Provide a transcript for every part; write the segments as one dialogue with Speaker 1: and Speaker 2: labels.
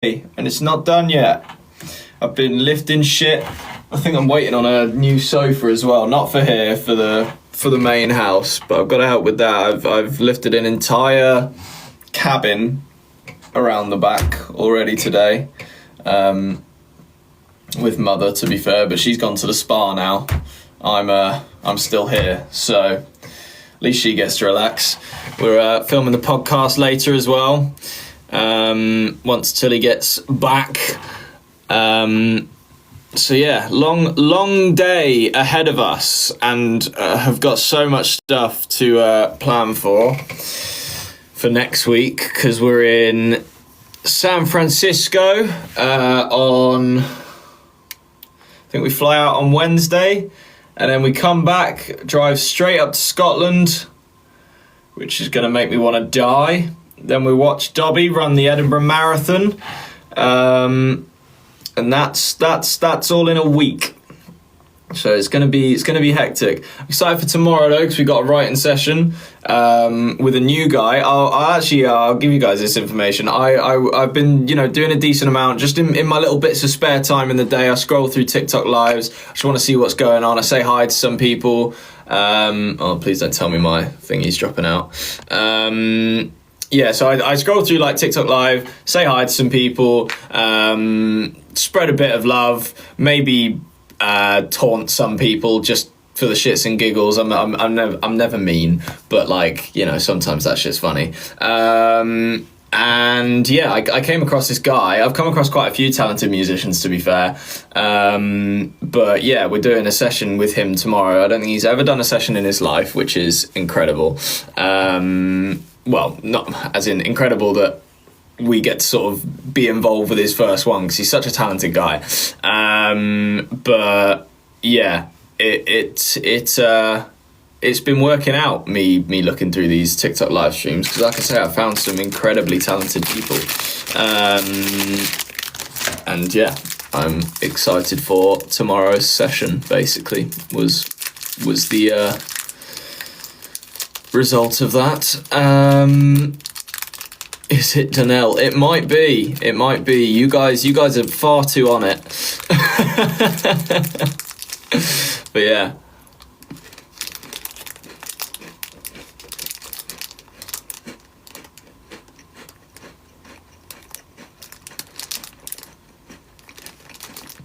Speaker 1: and it's not done yet. I've been lifting shit. I think I'm waiting on a new sofa as well. Not for here, for the main house, but I've got to help with that. I've lifted an entire cabin around the back already today. With Mother, to be fair, but she's gone to the spa now. I'm still here, so at least she gets to relax. We're filming the podcast later as well. Once Tilly gets back. So yeah, long day ahead of us, and have got so much stuff to plan for next week, because we're in San Francisco on... I think we fly out on Wednesday, and then we come back, drive straight up to Scotland, which is going to make me want to die. Then we watch Dobby run the Edinburgh Marathon, and that's all in a week. So it's gonna be hectic. I'm excited for tomorrow though, because we got a writing session with a new guy. I'll give you guys this information. I've been doing a decent amount just in my little bits of spare time in the day. I scroll through TikTok lives. I just want to see what's going on. I say hi to some people. Please don't tell me my thingy's dropping out. So I scroll through like TikTok live, say hi to some people, spread a bit of love, maybe taunt some people just for the shits and giggles. I'm never mean, but sometimes that shit's funny. I came across this guy. I've come across quite a few talented musicians, to be fair. But yeah, we're doing a session with him tomorrow. I don't think he's ever done a session in his life, which is incredible. Well, not as in incredible that we get to sort of be involved with his first one, because he's such a talented guy. But yeah, it's been working out, me looking through these TikTok live streams, because like I say, I found some incredibly talented people. And yeah, I'm excited for tomorrow's session, basically, was the result of that. Is it Danelle? It might be. You guys are far too on it. But yeah.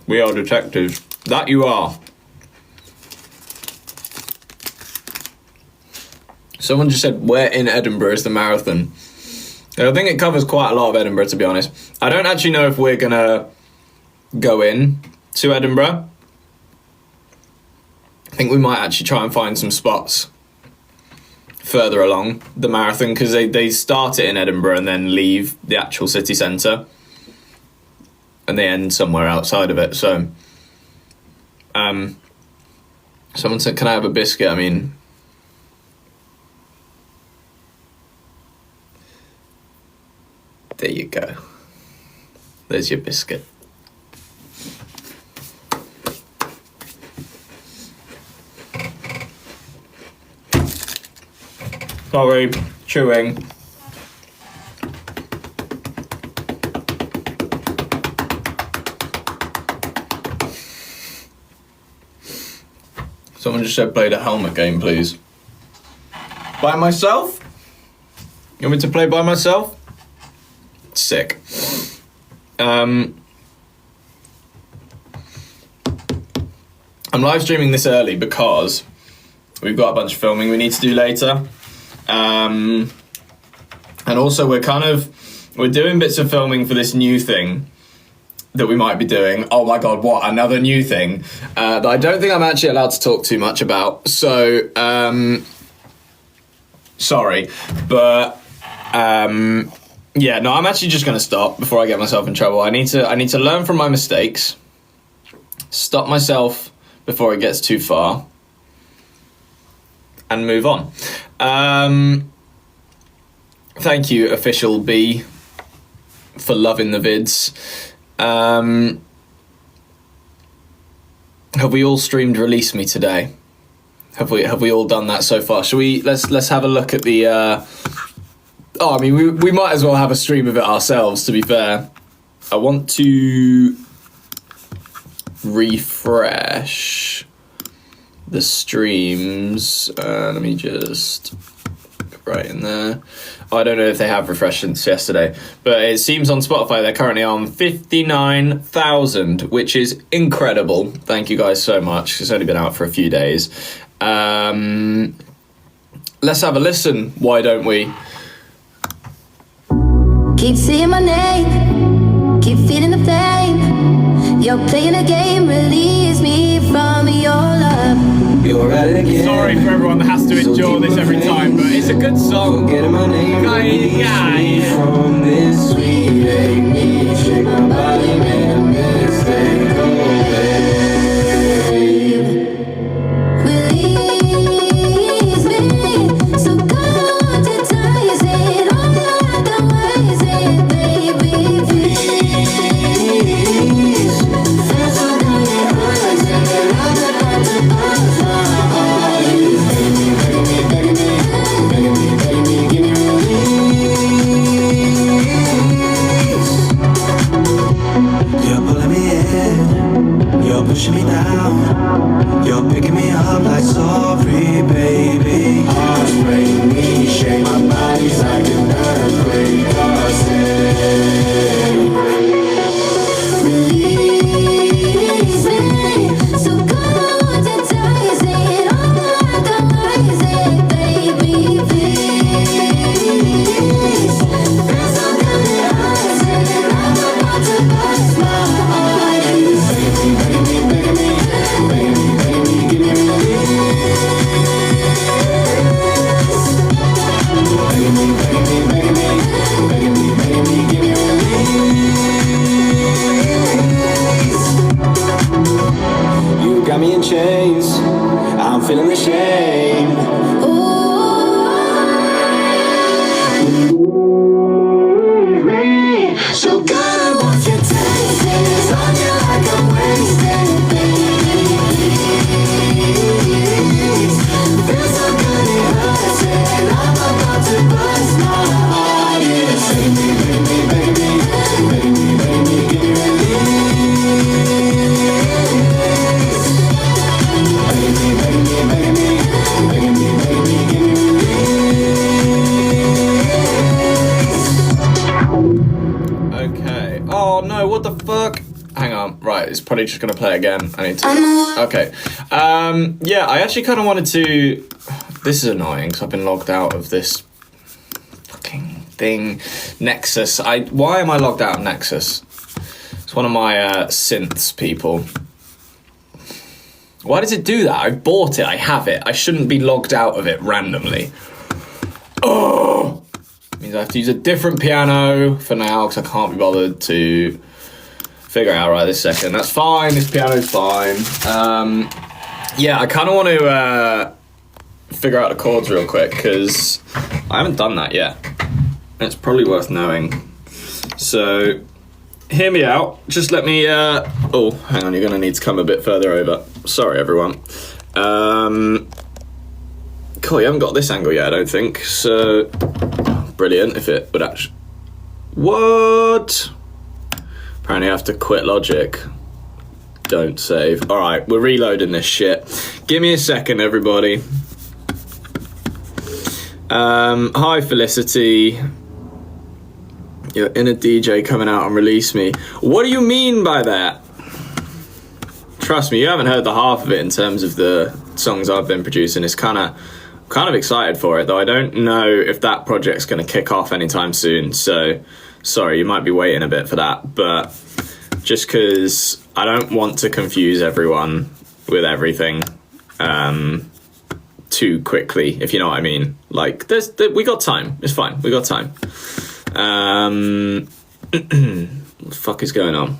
Speaker 1: We are detectives. That you are. Someone just said, where in Edinburgh is the marathon? I think it covers quite a lot of Edinburgh, to be honest. I don't actually know if we're going to go in to Edinburgh. I think we might actually try and find some spots further along the marathon, because they start it in Edinburgh and then leave the actual city centre. And they end somewhere outside of it. So, someone said, can I have a biscuit? I mean... There you go. There's your biscuit. Sorry, chewing. Someone just said play the helmet game, please. By myself? You want me to play by myself? Sick. I'm live streaming this early because we've got a bunch of filming we need to do later, and also we're doing bits of filming for this new thing that we might be doing. Oh my god, what, another new thing that I don't think I'm actually allowed to talk too much about, so sorry, but yeah, no, I'm actually just going to stop before I get myself in trouble. I need to learn from my mistakes, stop myself before it gets too far, and move on. Thank you, Official B, for loving the vids. Have we all streamed Release Me today? Have we all done that so far? Shall we? Let's have a look at the. We might as well have a stream of it ourselves, to be fair. I want to refresh the streams. Let me just go right in there. I don't know if they have refreshed since yesterday, but it seems on Spotify they're currently on 59,000, which is incredible. Thank you guys so much. It's only been out for a few days. Let's have a listen, why don't we?
Speaker 2: Keep saying my name, keep feeling the pain. You're playing a game, release me from your love.
Speaker 3: You're at it again.
Speaker 1: Sorry for everyone that has to endure this every time, but it's a good song.
Speaker 3: Getting my name from this sweet ain't shake my body, make a mistake, oh babe.
Speaker 2: Release me, so cold to ties it all like the ways it, baby, please. Feel so down your eyes and I'm about to bust my heart.
Speaker 3: Begging me, give me release. You're pulling me in, you're pushing me down, you're picking me up like sorry, baby. Hearts break me, shake my body's like an earthquake.
Speaker 2: Release me, so cold to ties it all like the ways it, baby, please. Feel so down your eyes and I'm about to bust my heart.
Speaker 3: Give me release. Give me release. You got me in chains, I'm feeling the shame.
Speaker 2: So good, I want your taste. It's on you like I'm wasted, baby. Feels so good it hurts, and I'm about to bust my heart. Yeah,
Speaker 3: Save me, baby, give me release. Baby, give me release.
Speaker 1: Okay. Oh no, what the fuck? Hang on. Right, it's probably just gonna play again. I need to. Okay. Yeah, I actually kind of wanted to. This is annoying because I've been logged out of this fucking thing, Nexus. Why am I logged out of Nexus? It's one of my synths people. Why does it do that? I bought it. I have it. I shouldn't be logged out of it randomly. Oh. Means I have to use a different piano for now because I can't be bothered to figure it out right this second. That's fine, this piano's fine. Yeah, I kind of want to figure out the chords real quick because I haven't done that yet. It's probably worth knowing. So, hear me out. Just let me, oh, hang on, you're going to need to come a bit further over. Sorry, everyone. Cool, you haven't got this angle yet, I don't think. So, brilliant, if it would actually... What? Apparently I have to quit Logic. Don't save. Alright, we're reloading this shit. Give me a second, everybody. Hi, Felicity. Your inner DJ coming out and release me. What do you mean by that? Trust me, you haven't heard the half of it in terms of the songs I've been producing. It's kind of excited for it, though I don't know if that project's going to kick off anytime soon. So, sorry, you might be waiting a bit for that. But just because I don't want to confuse everyone with everything too quickly, if you know what I mean. Like, we got time. It's fine. We got time. What the fuck is going on?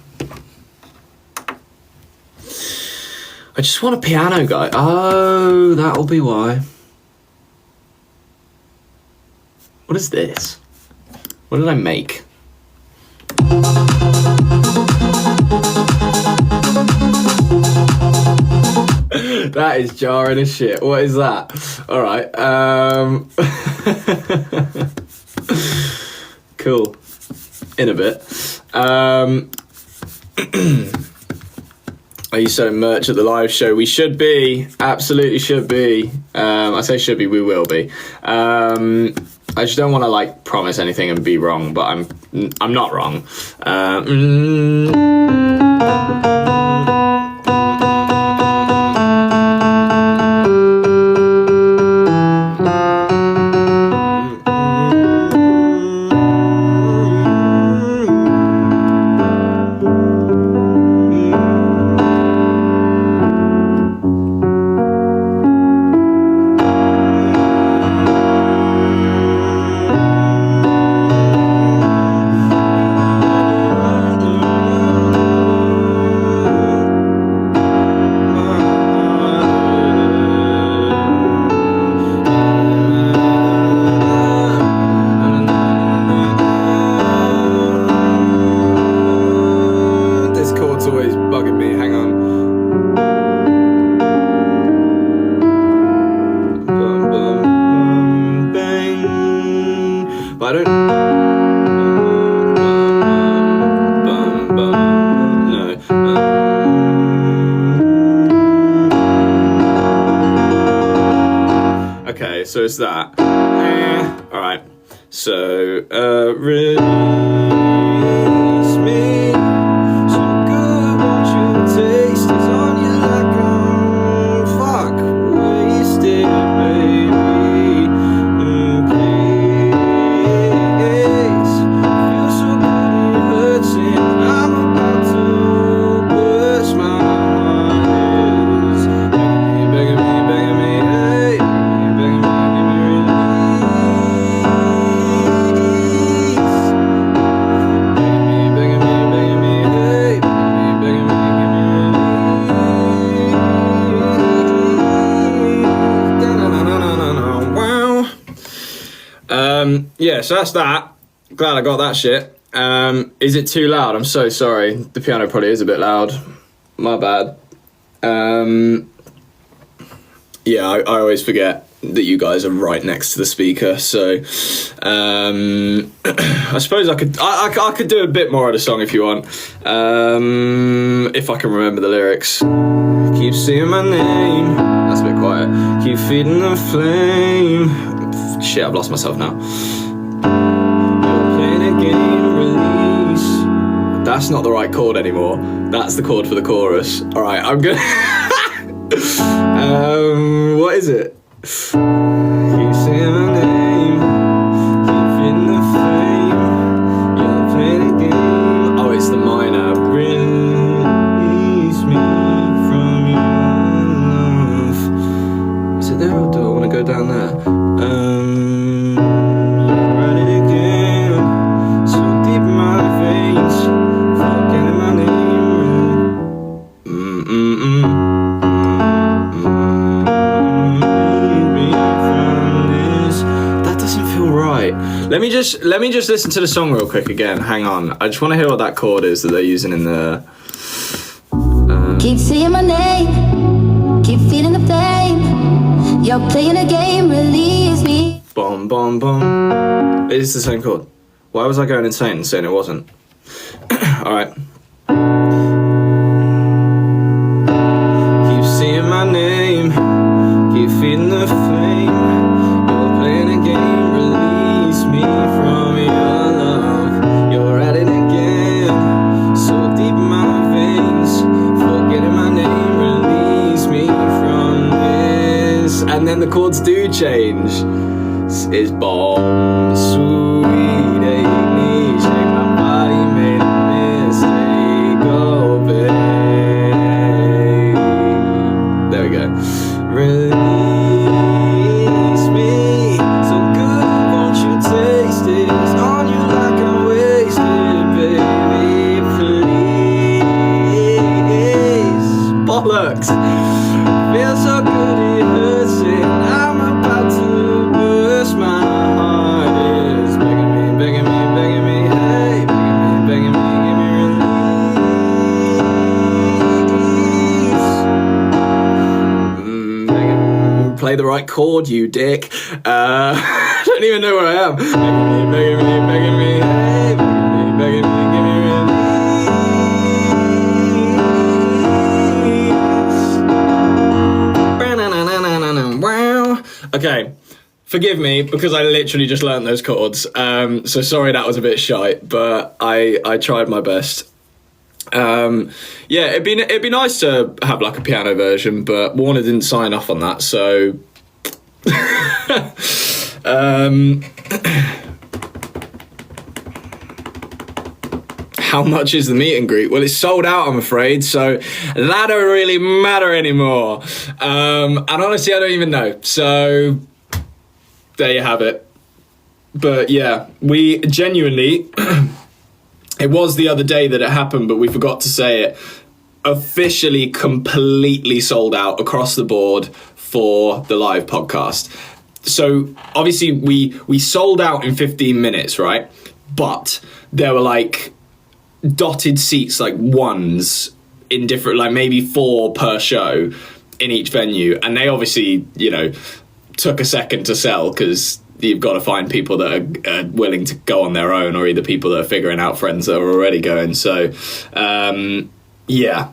Speaker 1: I just want a piano guy. Oh, that'll be why. What is this? What did I make? That is jarring as shit. What is that? All right. Cool. In a bit. Are you selling merch at the live show? We should be. Absolutely should be. I say should be, we will be. I just don't want to like promise anything and be wrong, but I'm not wrong. So it's that. All right. So release me. So good, won't you taste is on you like I'm fuck wasted, baby. Please, feel so good it hurts and I'm about to burst. My heart is begging me, begging me, hey, begging me. Yeah, so that's that. Glad I got that shit. Is it too loud? I'm so sorry. The piano probably is a bit loud. My bad. Yeah, I always forget that you guys are right next to the speaker. So I suppose I could do a bit more of the song if you want. If I can remember the lyrics. Keep saying my name. That's a bit quiet. Keep feeding the flame. Shit, I've lost myself now. You're playing a game, release. That's not the right chord anymore. That's the chord for the chorus. Alright, I'm gonna... what is it? Keep saying my name. Keep feeding the flame. You're playing a game. Oh, it's the minor. Release me from your love. Is it there or do I want to go down there? Write it again, so deep in my veins, forgetting my name. That doesn't feel right. Let me just listen to the song real quick again. Hang on, I just want to hear what that chord is that they're using in the.
Speaker 2: Keep saying my name, keep feeling the flame. You're playing a game, release me.
Speaker 1: Bom, bom, bom. It is the same chord. Why was I going insane and saying it wasn't? Alright. Keep seeing my name, keep feeding the flame. You're playing a game, release me from your love. You're at it again, so deep in my veins. Forgetting my name, release me from this. And then the chords do change. Is bomb, sweet, ain't me, shake my body, made a mistake, oh babe. There we go. Release me, so good, won't you taste it? It's on you like I'm wasted, baby, please. Bollocks. Feels so good it hurts and I'm about to burst. My heart is begging me, begging me, begging me, hey, begging me, give me release. Play the right chord, you dick. I don't even know where I am. Begging me, begging me, begging me, hey, begging me, give me release. forgive me because I literally just learned those chords. So sorry that was a bit shite, but I tried my best. Yeah, it'd be nice to have like a piano version, but Warner didn't sign off on that, so how much is the meet and greet? Well, it's sold out, I'm afraid, so that don't really matter anymore. And honestly, I don't even know. So there you have it. But yeah, we genuinely, it was the other day that it happened, but we forgot to say it, officially completely sold out across the board for the live podcast. So obviously we sold out in 15 minutes, right? But there were like dotted seats, like ones in different, like maybe 4 per show in each venue, and they obviously, you know, took a second to sell because you've got to find people that are willing to go on their own, or either people that are figuring out friends that are already going. So yeah,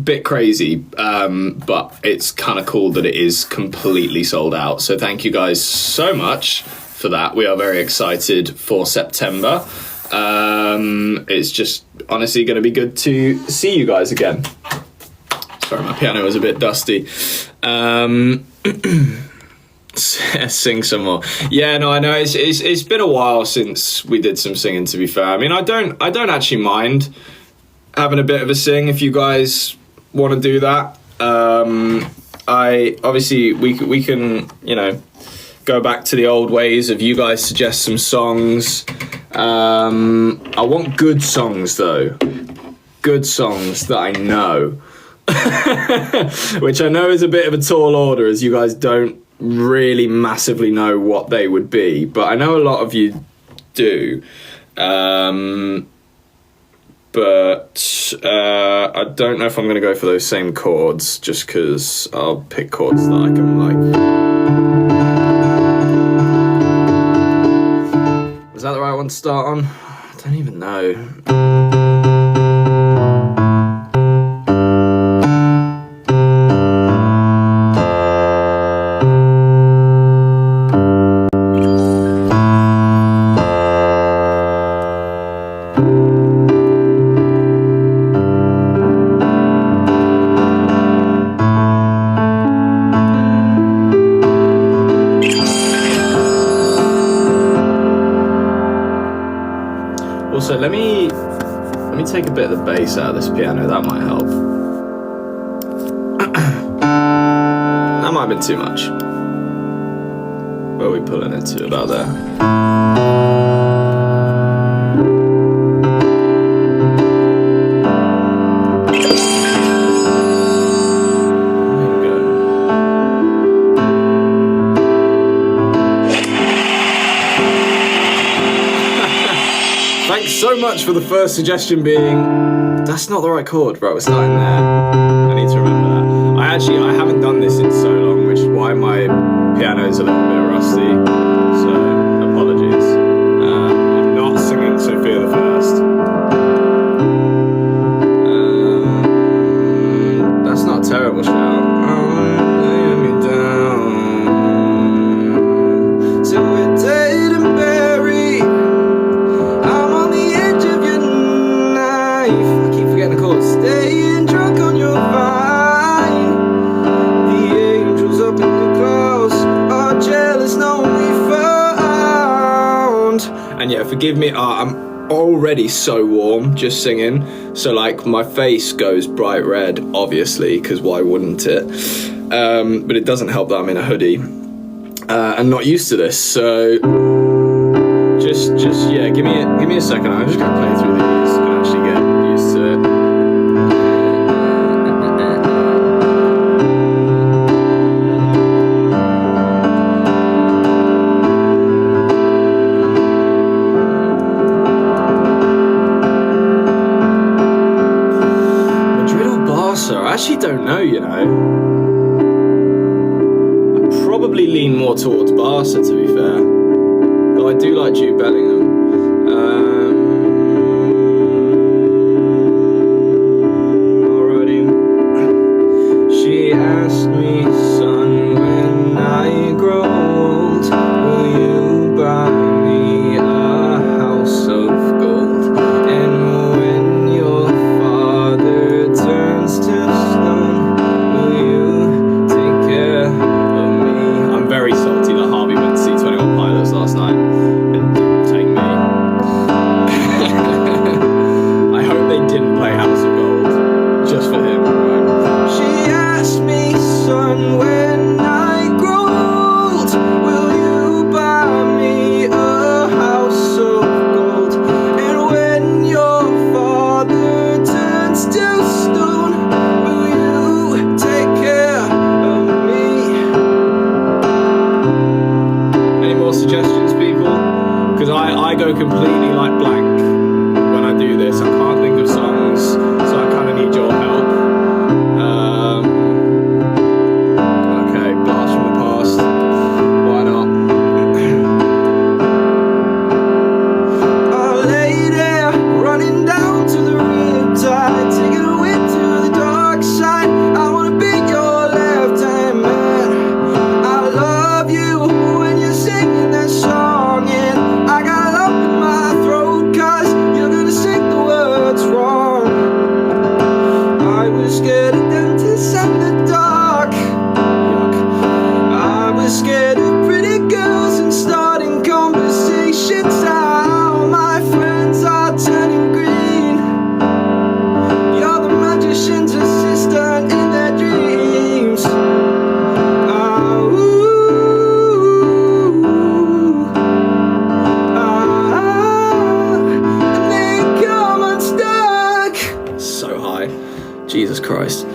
Speaker 1: bit crazy, but it's kind of cool that it is completely sold out. So thank you guys so much for that. We are very excited for September. It's just honestly going to be good to see you guys again. Sorry, my piano is a bit dusty. Sing some more. Yeah, no, I know it's been a while since we did some singing, to be fair. I mean, I don't actually mind having a bit of a sing if you guys want to do that. I obviously we can, you know, go back to the old ways of you guys suggest some songs. I want good songs though. Good songs that I know. Which I know is a bit of a tall order, as you guys don't really massively know what they would be, but I know a lot of you do. But I don't know if I'm going to go for those same chords, just because I'll pick chords that I can like. Was that the right one to start on? I don't even know. Also, let me take a bit of the bass out of this piano. That might help. That might have been too much. Where are we pulling it to? About there. Thanks so much for the first suggestion being, that's not the right chord. Right, we're starting there. I need to remember that. I haven't done this in so long, which is why my piano is a little bit rusty. So, apologies. I'm not singing Sophia the First. That's not a terrible shout. Lay me down. So we're dead and buried. Staying drunk on your vine. The angels up in the clouds are jealous, no we found. And yeah, forgive me, I'm already so warm just singing. So like my face goes bright red, obviously, because why wouldn't it? But it doesn't help that I'm in a hoodie and not used to this. So just yeah, give me a second. I'm just gonna play through these and actually get used to it. I actually don't know, you know. I probably lean more towards Barca, to be fair. Though I do like Jude Bellingham. Alrighty. She asked me, son, when I grow old,
Speaker 3: still stone. Will you take care of me?
Speaker 1: Any more suggestions, people? Because I go completely like blank when I do this. I can't think of songs, so I kind of need your help. Okay, Blast from the Past. Why not?
Speaker 3: I lay there, running down to the riptide, taking a whip to the dark side. I wanna be your left-hand man. I love you when you're singing that song, and I got lump in my throat 'cause you're gonna sing the words wrong. I was scared of dentists and the dark. Yuck. I was scared of pretty girls and starting conversations. Now my friends are turning green. You're the magician's assistant in their dreams. And they come unstuck.
Speaker 1: So high. Jesus Christ.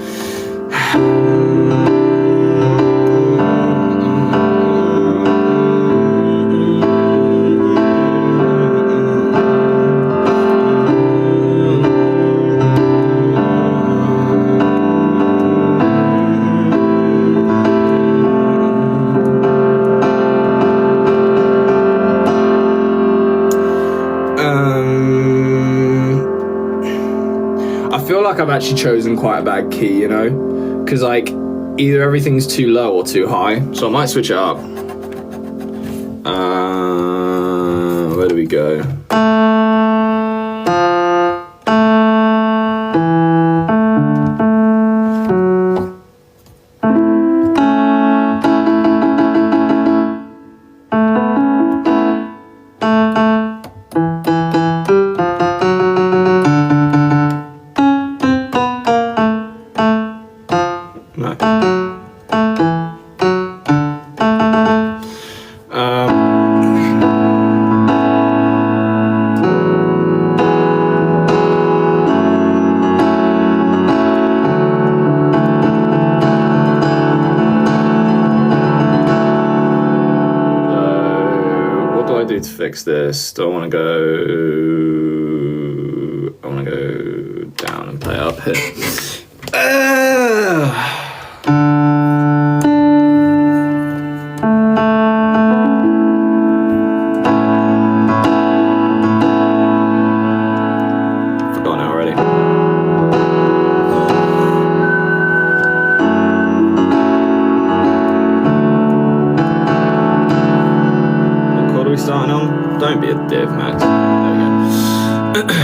Speaker 1: I feel like I've actually chosen quite a bad key, you know? Because, like, either everything's too low or too high. So I might switch it up. Where do we go? No. What do I do to fix this? Do I want to go? I want to go down and play up here. Forgotten already. What chord are we starting on? Don't be a div, Max. There we go.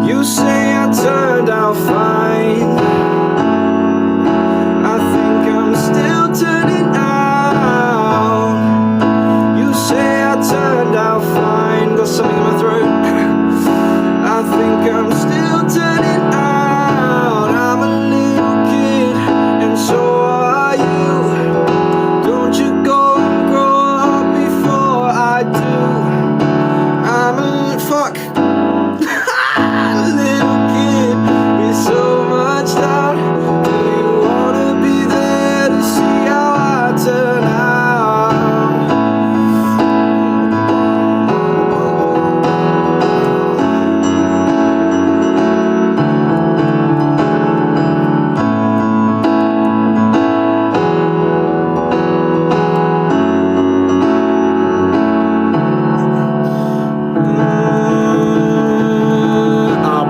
Speaker 3: You say I turned out fine. I think I'm still turning out. You say I turned out fine. Got something in my throat. I think I'm still turning out. I'm a little kid, and so are you. Don't you go and grow up before I do. I'm a fuck. Little kid with so much doubt. Do you wanna be there to see how I turn out?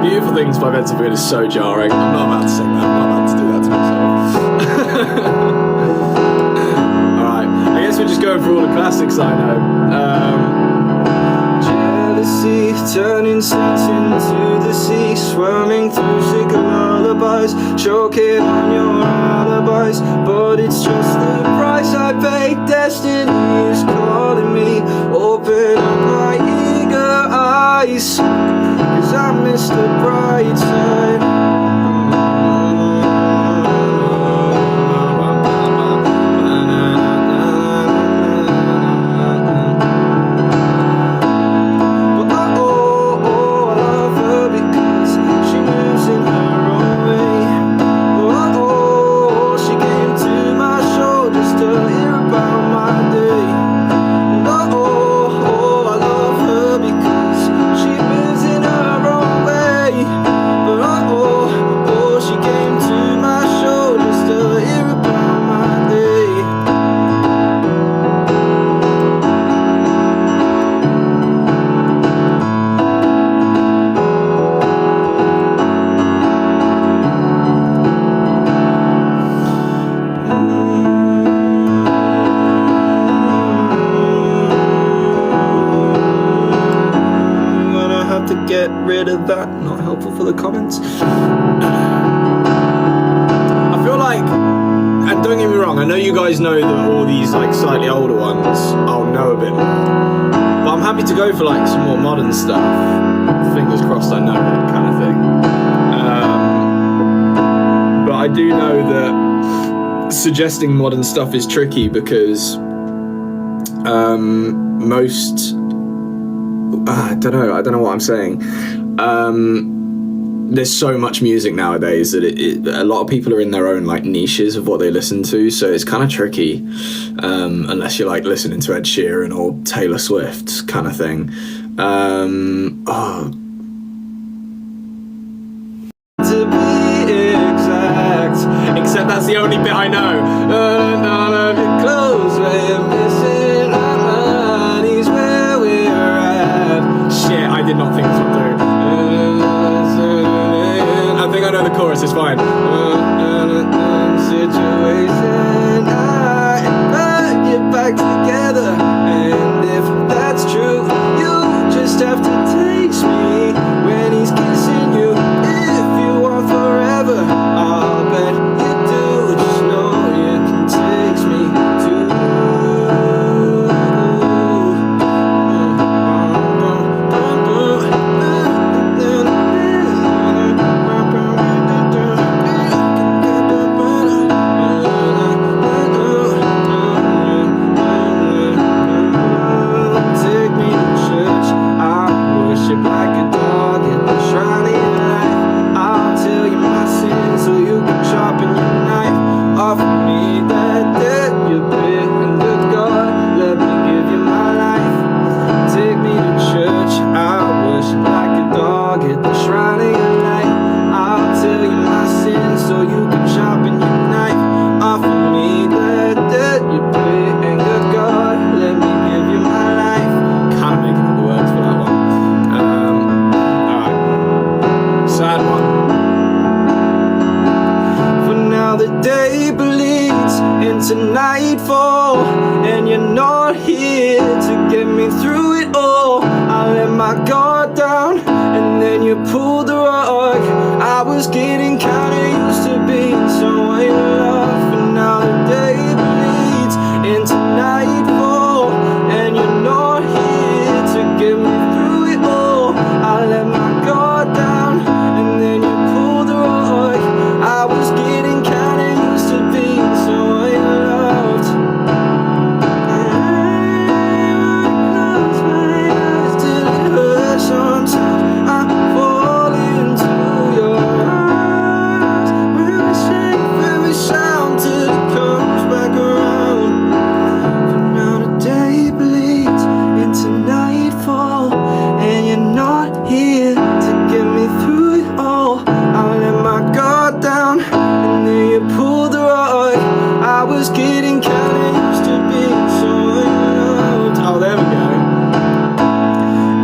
Speaker 1: Beautiful Things by Benson Boone is so jarring. I'm not allowed to sing that. I'm not allowed to do that to myself. Alright, I guess we're just going through all the classics I know.
Speaker 3: Jealousy turning saints into the sea, swimming through sick lullabies, choking on your alibis. But it's just the price I pay. Destiny is calling me. Open up my eager eyes, 'cause I miss the bright side. But
Speaker 1: to get rid of that. Not helpful for the comments. I feel like, and don't get me wrong, I know you guys know that all these like slightly older ones I'll know a bit more, but I'm happy to go for like some more modern stuff. Fingers crossed I know it, kind of thing. But I do know that suggesting modern stuff is tricky because most I don't know what I'm saying. There's so much music nowadays that a lot of people are in their own like niches of what they listen to, so it's kind of tricky unless you're like listening to Ed Sheeran or Taylor Swift kind of thing. To be exact, except that's the only bit I know. None of your clothes we're missing, our money's where we're at. Shit, I did not think this would do. I think I know the chorus, it's fine. Situation, I get back together, and if that's true, you just have to taste me when he's kissing you. If you want forever, I'll bet you do. Just know you can taste me too. Take me to church, I worship like a dog at the shrine of your life. I'll tell you my sins so you can sharpen your knife. Offer me that debt you pay, and good God, let me give you my life. Take me to church, I'll worship like a dog at the shrine of your life. I'll tell you my sins so you can sharpen your knife. Offer me that debt you pay, and good God, let me give you my life. Kind of making up the words for that one. Alright. Sad one. For now the day bleeds into nightfall, and you're not here to get me through it all. I let my guard down, and then you pulled the rug. I was getting kinda used to being someone you love. And now the day bleeds into nightfall, and you're not here to get me through it all. I let my guard down, and then you pulled the rug. I was getting kinda used to being someone you loved. Close my eyes till it hurts sometimes. I fall into your arms. Very safe, very sound till it comes back around. For now the day bleeds into nightfall, and you're not here to get me through it all. I let my guard down, and then you pulled the rug. I was getting kinda used to being so loved. Oh, there we go.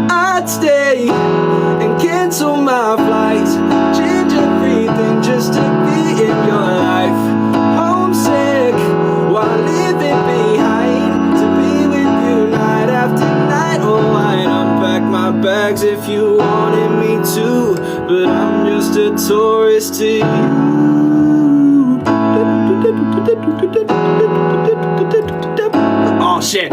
Speaker 1: I'd stay and cancel my flights, change everything just to be in your life. Homesick while living behind, to be with you night after night. Oh, I'd unpack my bags if you wanted me to, but I'm just a tourist to you. Oh shit.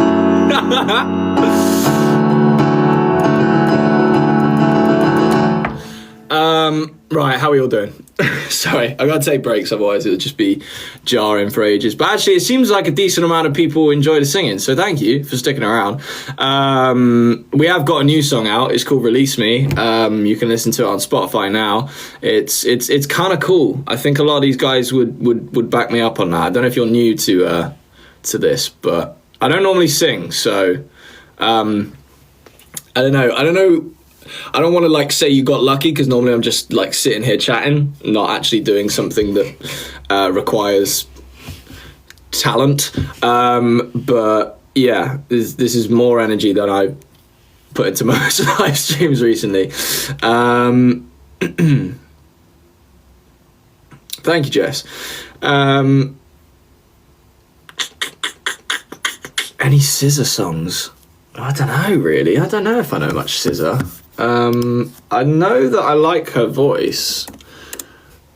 Speaker 1: Right, how are we all doing? Sorry, I gotta take breaks, otherwise it would just be jarring for ages. But actually, it seems like a decent amount of people enjoy the singing, so thank you for sticking around. We have got a new song out. It's called "Release Me." You can listen to it on Spotify now. It's kind of cool. I think a lot of these guys would back me up on that. I don't know if you're new to this, but I don't normally sing, so I don't know. I don't want to like say you got lucky, because normally I'm just like sitting here chatting, not actually doing something that requires talent. But yeah, this is more energy than I put into most live streams recently. Thank you, Jess. Any Scissor songs? I don't know, really. I don't know if I know much Scissor. I know that I like her voice.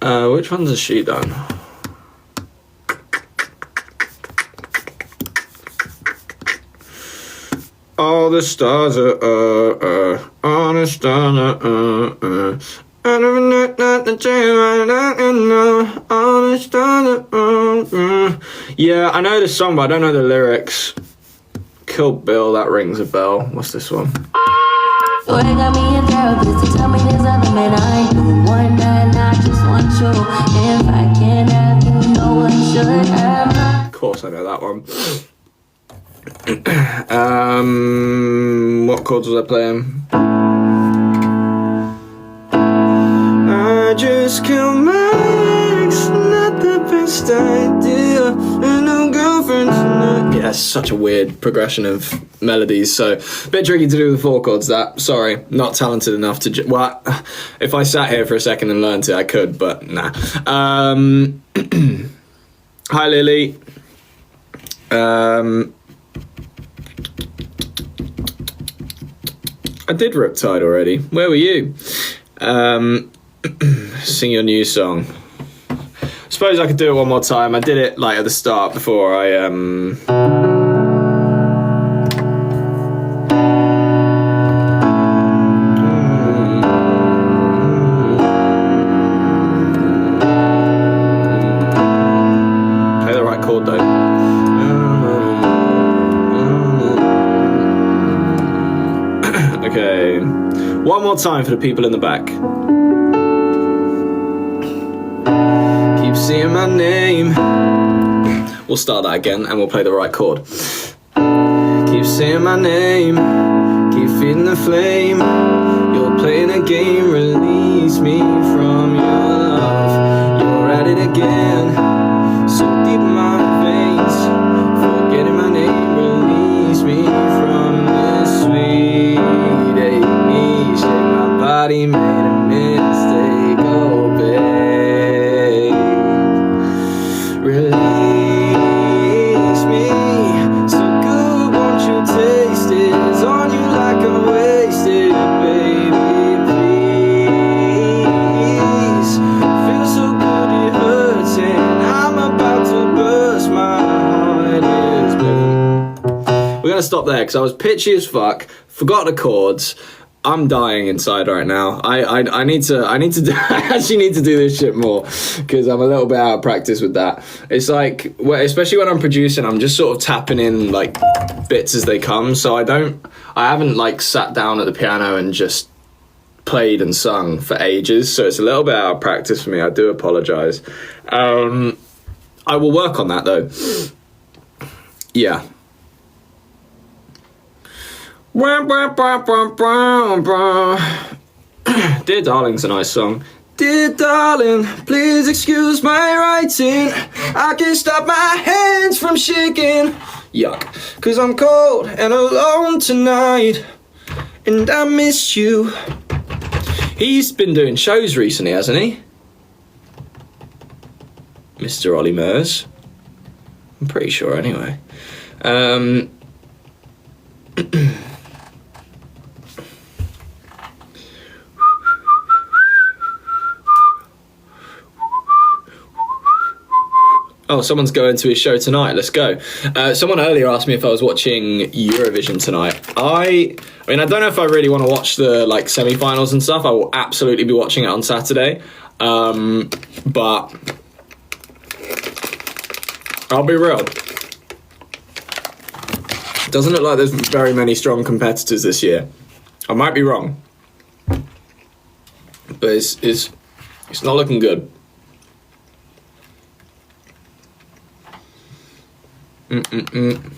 Speaker 1: Which ones has she done? All the stars are all the stars are all the stars are. Yeah, I know the song, but I don't know the lyrics. Kill Bill, that rings a bell. What's this one?
Speaker 2: Boy, got me a therapist to tell me there's other men I do. One night, I just want you. If I can't have you, no one should have.
Speaker 1: Of course, I know that one. What chords was I playing? I just killed my ex, not the best idea. And no girlfriend tonight. Yeah, it's such a weird progression of melodies, so a bit tricky to do with the 4 chords. That, sorry, not talented enough to. Well, if I sat here for a second and learned it, I could, but nah. Hi, Lily. I did Riptide already. Where were you? Sing your new song. Suppose I could do it one more time. I did it like at the start before I play the right chord though. Okay, one more time for the people in the back. Keep seeing my name. We'll start that again and we'll play the right chord. Keep saying my name, keep feeding the flame. You're playing a game, release me from your love. You're at it again, so deep in my veins. Forgetting my name, release me from this sweet age. My body made a mistake, oh babe. Release me, so good, won't you taste it? It's on you like I'm wasted, baby, please. Feels so good it hurts and I'm about to burst, my heart is bleeding. We're gonna stop there because I was pitchy as fuck, forgot the chords. I'm dying inside right now. I need to do, I actually need to do this shit more because I'm a little bit out of practice with that. It's like, especially when I'm producing, I'm just sort of tapping in like bits as they come. So I haven't like sat down at the piano and just played and sung for ages. So it's a little bit out of practice for me. I do apologize. I will work on that though. Yeah. Dear Darling's a nice song. Dear darling, please excuse my writing. I can't stop my hands from shaking. Yuck. Cause I'm cold and alone tonight. And I miss you. He's been doing shows recently, hasn't he? Mr. Ollie Murs. I'm pretty sure anyway. Oh, someone's going to his show tonight. Let's go. Someone earlier asked me if I was watching Eurovision tonight. I mean, I don't know if I really want to watch the like semi-finals and stuff. I will absolutely be watching it on Saturday. But I'll be real. Doesn't look like there's very many strong competitors this year. I might be wrong, but it's not looking good. What am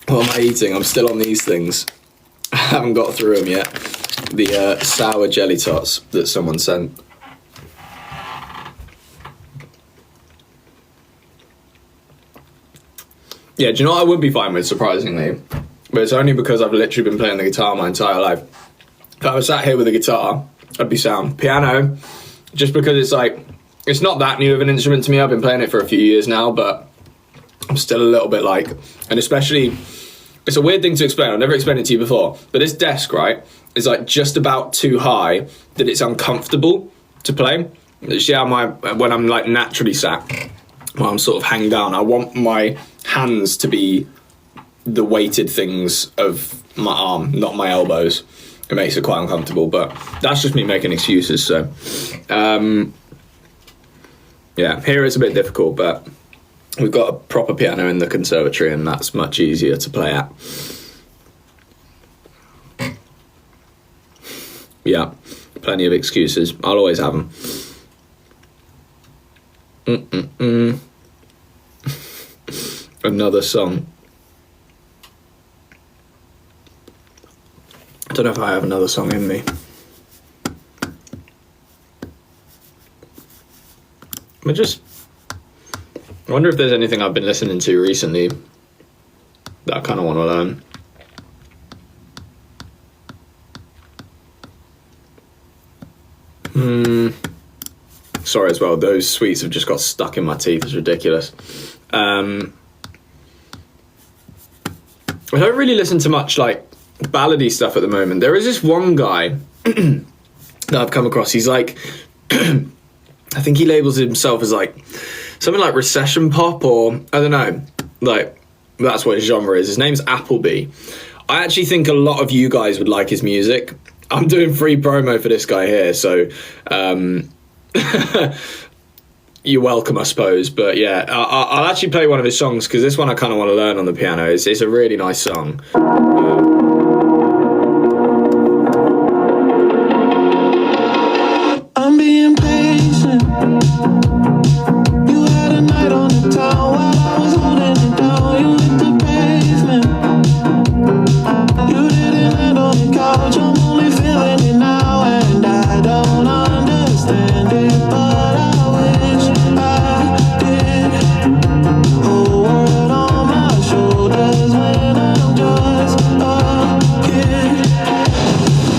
Speaker 1: I eating? I'm still on these things. I haven't got through them yet. The sour jelly tots that someone sent. Yeah, do you know what I would be fine with, surprisingly? But it's only because I've literally been playing the guitar my entire life. If I was sat here with a guitar, I'd be sound. Piano, just because it's like, it's not that new of an instrument to me. I've been playing it for a few years now, but I'm still a little bit like, and especially, it's a weird thing to explain. I've never explained it to you before, but this desk, right? is like just about too high that it's uncomfortable to play. See how when I'm like naturally sat, when I'm sort of hang down, I want my hands to be the weighted things of my arm, not my elbows. It makes it quite uncomfortable, but that's just me making excuses. So, yeah, here it's a bit difficult, but we've got a proper piano in the conservatory, and that's much easier to play at. Yeah, plenty of excuses. I'll always have them. Another song. I don't know if I have another song in me. I wonder if there's anything I've been listening to recently that I kind of want to learn. Sorry as well, those sweets have just got stuck in my teeth. It's ridiculous. I don't really listen to much like ballady stuff at the moment. There is this one guy that I've come across. He's like, I think he labels himself as like something like recession pop, or I don't know, like that's what his genre is. His name's Appleby. I actually think a lot of you guys would like his music. I'm doing free promo for this guy here, so you're welcome, I suppose. But yeah, I'll actually play one of his songs, because this one I kind of want to learn on the piano. It's a really nice song.
Speaker 3: I'm being patient. You had a night on the town while I was holding it down. You hit the pavement. You didn't land on the couch. I'm only feeling it now, and I don't understand it, but I wish I did. Whole world on my shoulders when I'm just a kid.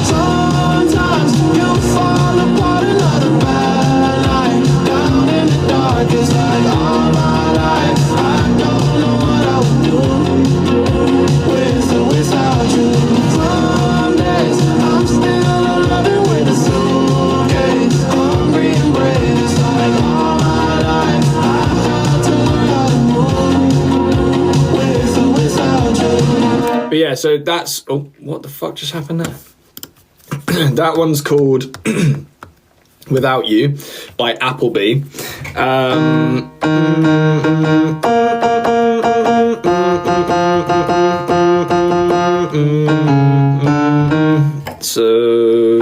Speaker 3: Sometimes you fall apart, another bad night. Down in the dark, it's like all my life. I don't know what I would do with or without you. Some days I'm still loving with a suitcase, hungry and brave. It's like all my life I had to learn how to move with or without you.
Speaker 1: But yeah, so that's... Oh, what the fuck just happened there? That one's called Without You by Appleby. So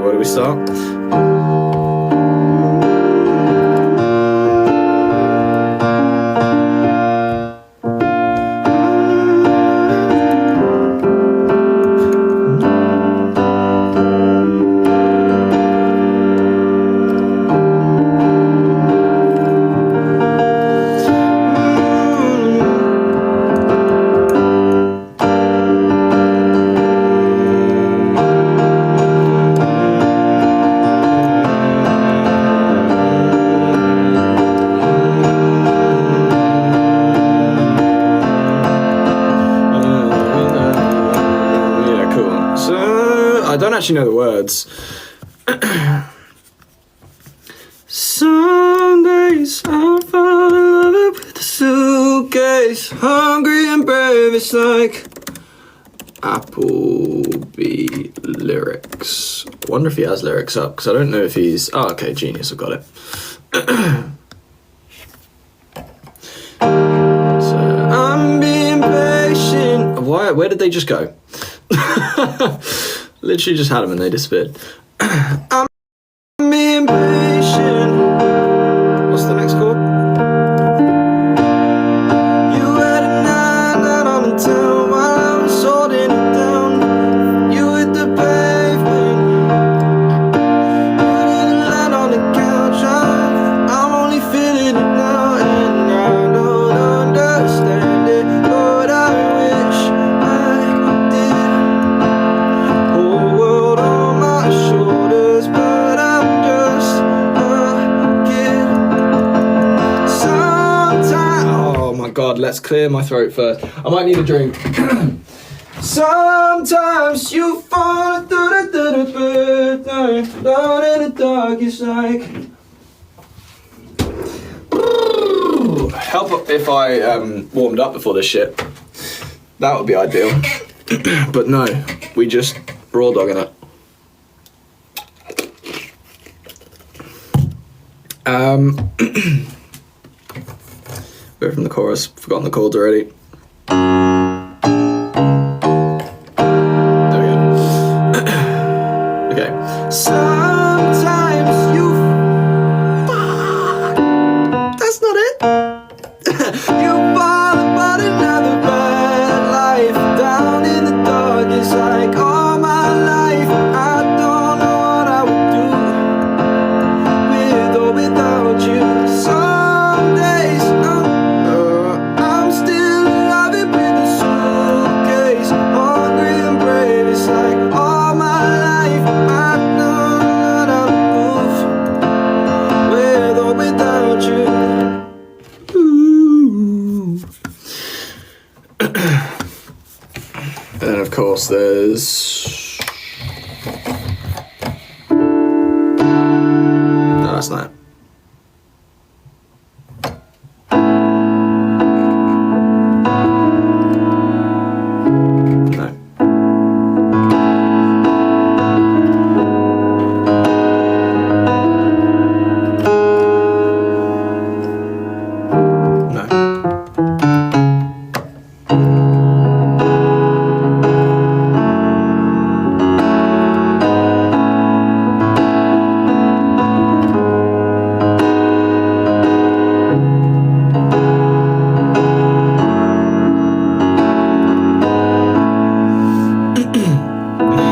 Speaker 1: where do we start? I don't actually know the words. Some days I fall in love with a suitcase, hungry and brave. It's like Appleby lyrics. I wonder if he has lyrics up, because I don't know if he's... Oh, okay, genius, I've got it. So, I'm being patient. Where did they just go? Literally just had them and they disappeared. I'm being patient. What's the next chord? You had a night out on the town while I was holding it down. You hit the pavement. You didn't land on the couch. I'm only feeling it now, and I don't understand. let's clear my throat first. I might need a drink. Sometimes you fall down in the dark. It's like help if I warmed up before this shit. That would be ideal. But no, we just raw dogging it. We're from the chorus. Forgotten the chords already. There we go. Okay. Sometimes you fuck. That's not it. You fall apart another bad life. Down in the dark, it's like all my life. I don't know what I would do with or without you. Some days I'm still loving with a suitcase, hungry and brave. It's like all my life I know what I would move with or without you. And then of course there's no, that's not it. No. No.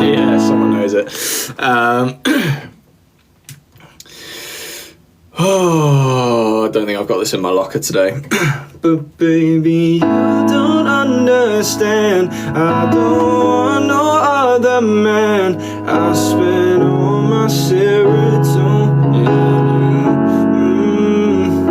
Speaker 1: Yeah, someone knows it. Oh, I don't think I've got this in my locker today. But baby, you don't understand. I don't want no other man. I spent all my serotonin on you.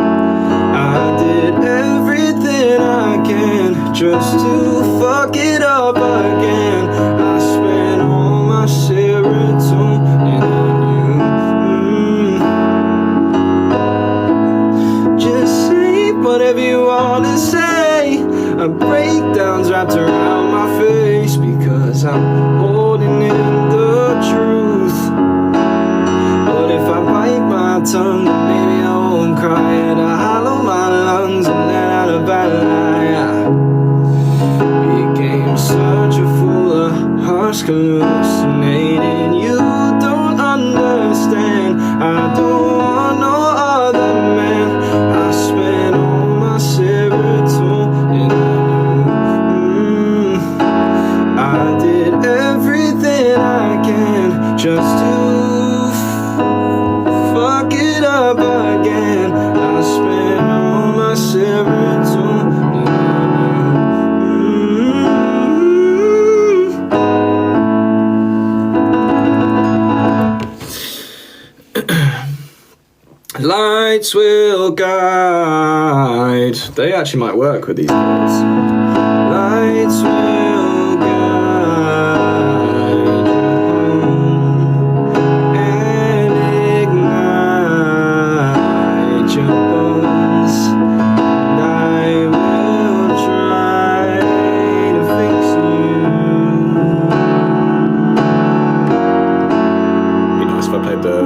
Speaker 1: I did everything I can just to fuck it up again. I spent all my serotonin on you. Just say whatever you want to say. A breakdown's wrapped around my face because I'm holding in the truth. But if I bite my tongue, maybe I won't cry. And I hollow my lungs and let out a bad lie. Became such a fool, a harsh hallucinating. You don't understand. I don't want no other man. I spent all my serotonin on you. I did everything I can just to fuck it up again. I spent all my serotonin on you. Lights will guide. They actually might work with these girls. Lights will guide and ignite your bones. And I will try to fix you. Be nice if I played the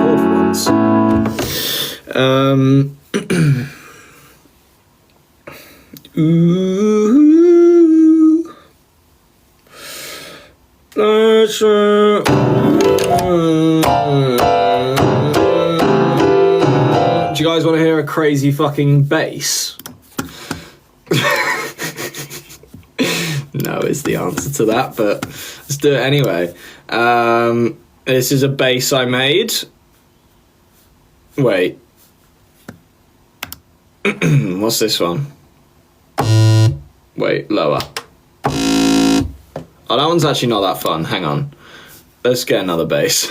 Speaker 1: chord for once. Ooh, let's do you guys want to hear a crazy fucking bass? No is the answer to that, but let's do it anyway. This is a bass I made. Wait. What's this one? Wait, lower. Oh, that one's actually not that fun. Hang on. Let's get another bass.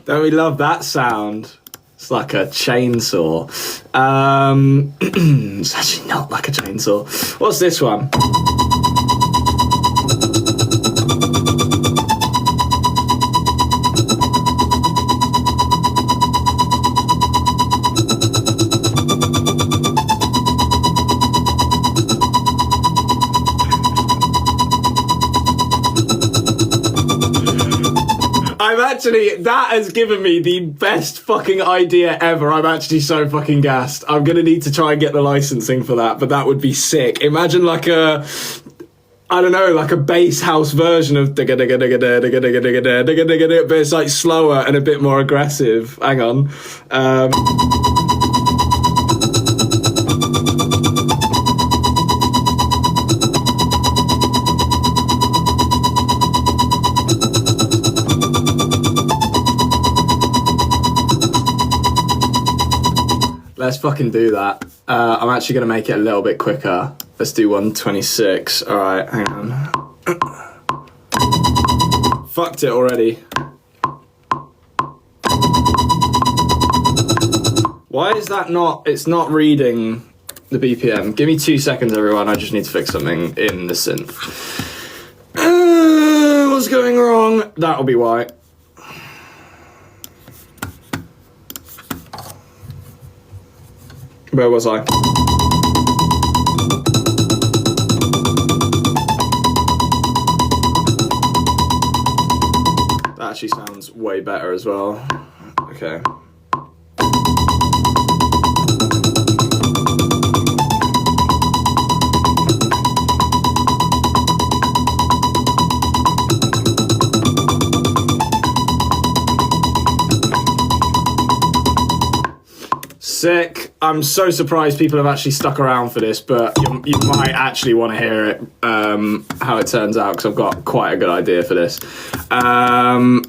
Speaker 1: Don't we love that sound? It's like a chainsaw. It's actually not like a chainsaw. What's this one? That has given me the best fucking idea ever. I'm actually so fucking gassed. I'm gonna need to try and get the licensing for that, but that would be sick. Imagine like a, I don't know, like a bass house version of digga digga digga digga digga digga digga digga digga digga, but it's like slower and a bit more aggressive. Hang on. Let's fucking do that. I'm actually going to make it a little bit quicker. Let's do 126. All right, hang on. Fucked it already. Why is that not... It's not reading the BPM. Give me 2 seconds, everyone. I just need to fix something in the synth. What's going wrong? That'll be why. Where was I? That actually sounds way better as well. Okay. Sick. I'm so surprised people have actually stuck around for this, but you might actually want to hear it, how it turns out, because I've got quite a good idea for this. I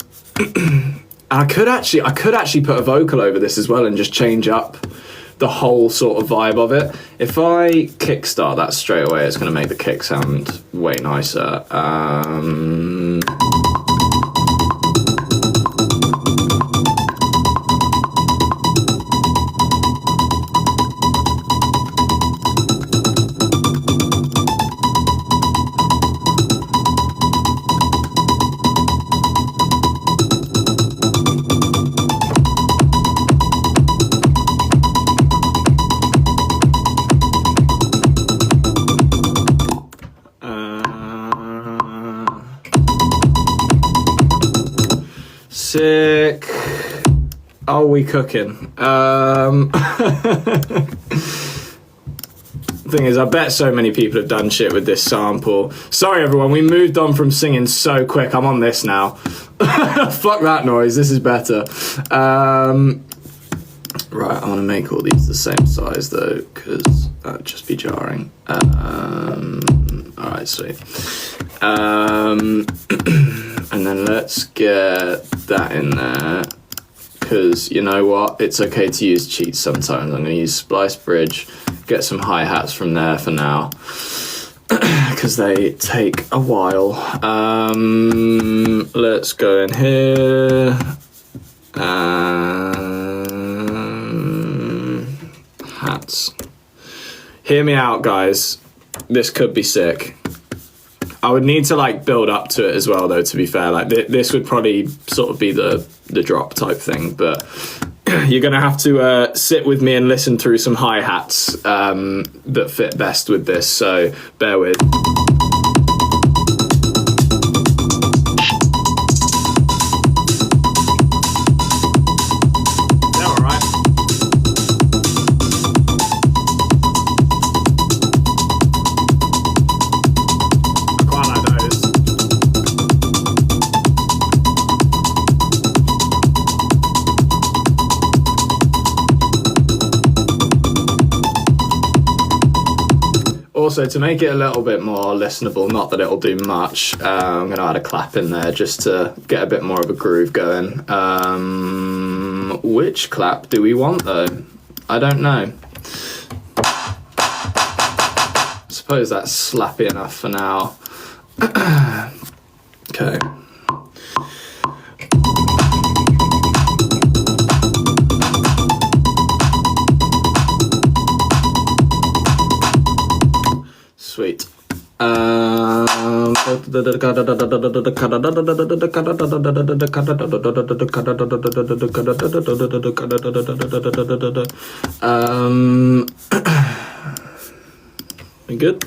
Speaker 1: could actually put a vocal over this as well and just change up the whole sort of vibe of it. If I kickstart that straight away, it's going to make the kick sound way nicer. Sick. Are we cooking? Thing is, I bet so many people have done shit with this sample. Sorry everyone, we moved on from singing so quick. I'm on this now. Fuck that noise, this is better. Right, I want to make all these the same size though, because that'd just be jarring. Alright, sweet. And then let's get that in there, because you know what, it's okay to use cheats sometimes. I'm going to use Splice Bridge, get some hi-hats from there for now, because they take a while. Let's go in here, hats. Hear me out, guys, this could be sick. I would need to like build up to it as well, though, to be fair. Like this would probably sort of be the drop type thing, but you're gonna have to sit with me and listen through some hi-hats that fit best with this, so bear with. Also, to make it a little bit more listenable, not that it'll do much, I'm going to add a clap in there just to get a bit more of a groove going. Which clap do we want, though? I don't know. It's suppose that's slappy enough for now. Okay. Sweet. We good?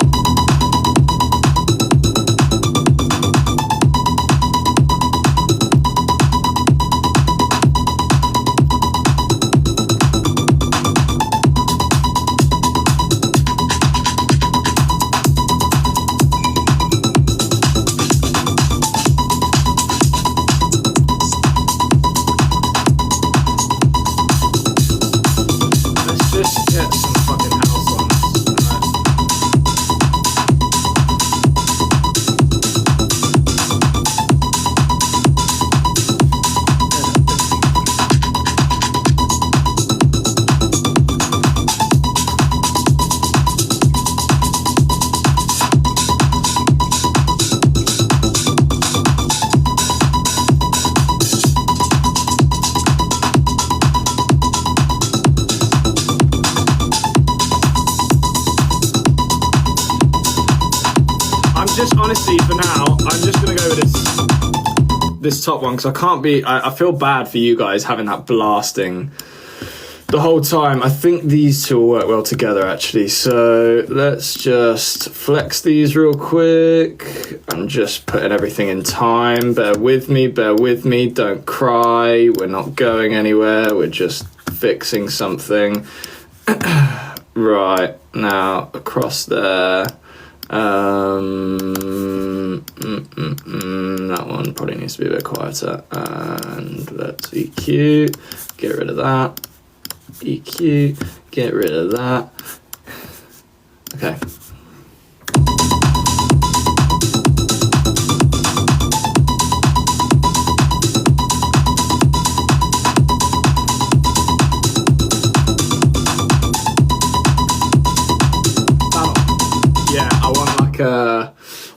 Speaker 1: Honestly, for now, I'm just gonna go with this top one because I feel bad for you guys having that blasting the whole time. I think these two will work well together actually. So let's just flex these real quick. I'm just putting everything in time. Bear with me, don't cry. We're not going anywhere. We're just fixing something. Right, now across there. That one probably needs to be a bit quieter. And let's EQ, get rid of that. EQ, get rid of that. Okay.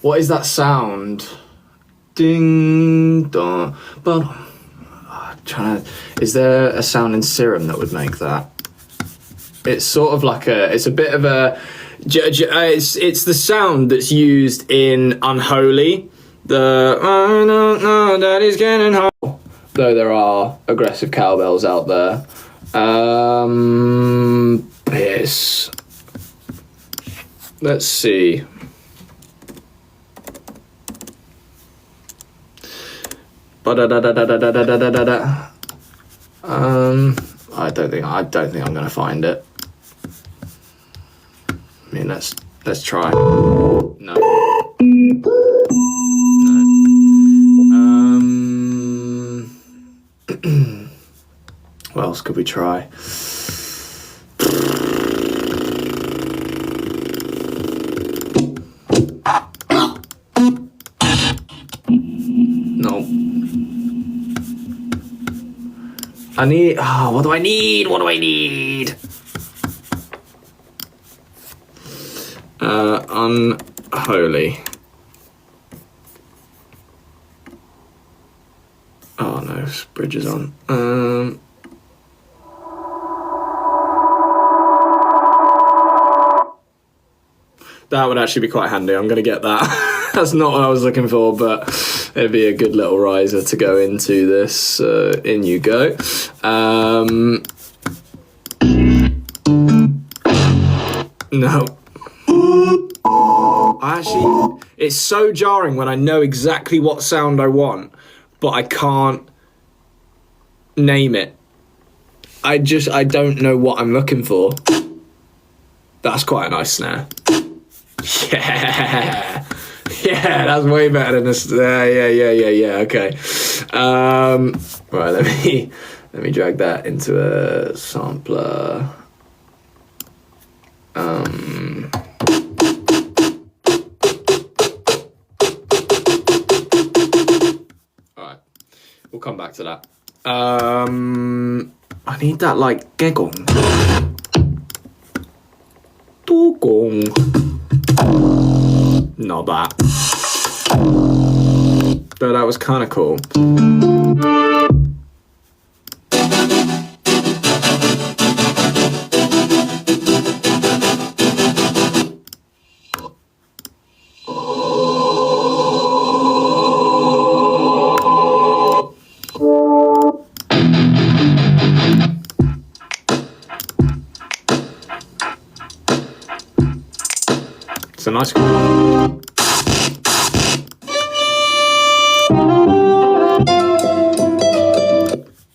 Speaker 1: What is that sound? Ding dong. But is there a sound in Serum that would make that? It's sort of like it's a bit of a. It's the sound that's used in Unholy. The I don't know that is getting home. Though there are aggressive cowbells out there. Yes. Let's see. I don't think I'm gonna find it. I mean, let's try. No. What else could we try? No. I need. What do I need? Unholy. Oh no, bridge is on. That would actually be quite handy. I'm gonna get that. That's not what I was looking for, but it'd be a good little riser to go into this. In you go. No. It's so jarring when I know exactly what sound I want, but I can't name it. I don't know what I'm looking for. That's quite a nice snare. Yeah, that's way better than this. Yeah. Okay. Right, let me drag that into a sampler. Alright, we'll come back to that. I need that like gegong. Dogong. not that. But that was kind of cool. It's a nice one.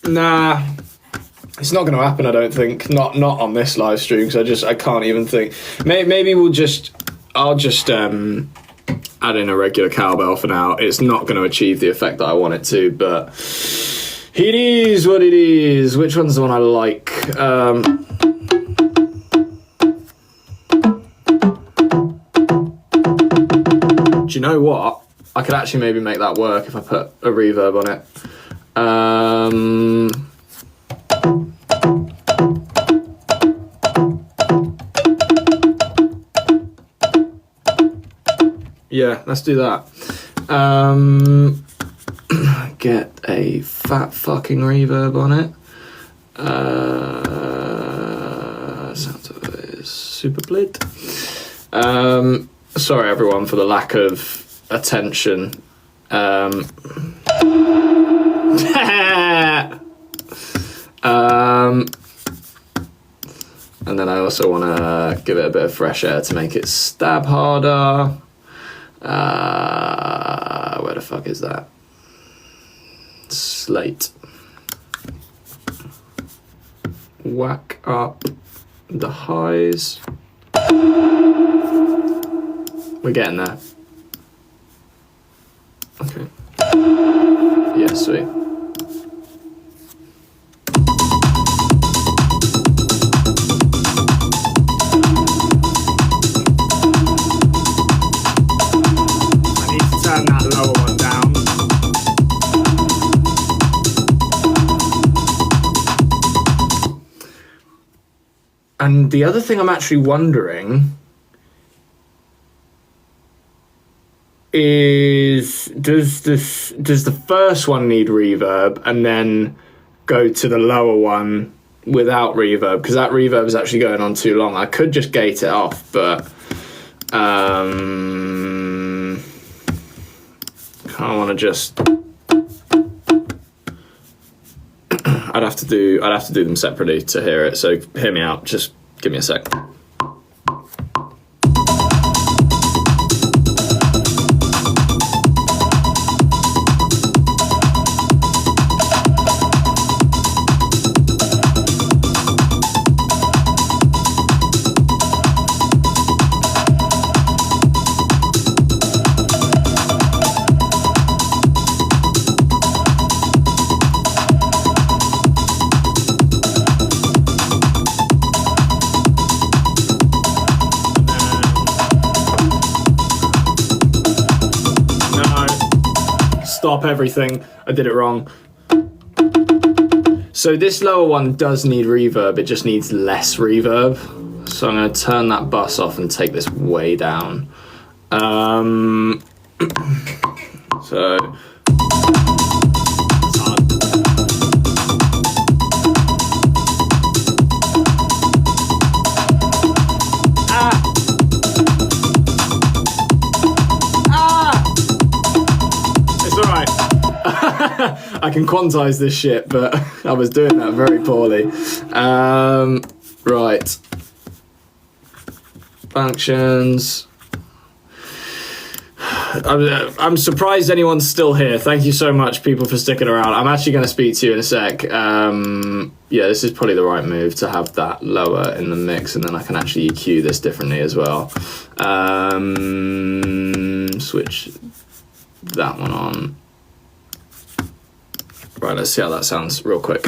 Speaker 1: Nah, it's not going to happen. I don't think. Not on this live stream because I can't even think. Maybe I'll just add in a regular cowbell for now. It's not going to achieve the effect that I want it to, but it is what it is. Which one's the one I like? Do you know what? I could actually maybe make that work if I put a reverb on it. Yeah, let's do that. Get a fat fucking reverb on it. Sounds of it is super blit. Sorry everyone for the lack of attention. And then I also want to give it a bit of fresh air to make it stab harder. Where the fuck is that? Slate. Whack up the highs. We're getting there. Okay. Yeah, sweet. Turn that lower one down. And the other thing I'm actually wondering is does the first one need reverb and then go to the lower one without reverb? Because that reverb is actually going on too long. I could just gate it off, but I want to just. I'd have to do them separately to hear it. So hear me out. Just give me a sec. Stop everything. I did it wrong. So this lower one does need reverb. It just needs less reverb. So I'm going to turn that bus off and take this way down. So it's hard. I can quantize this shit, but I was doing that very poorly. Right. Functions. I'm surprised anyone's still here. Thank you so much, people, for sticking around. I'm actually going to speak to you in a sec. Yeah, this is probably the right move to have that lower in the mix, and then I can actually EQ this differently as well. Switch that one on. Right, let's see how that sounds real quick.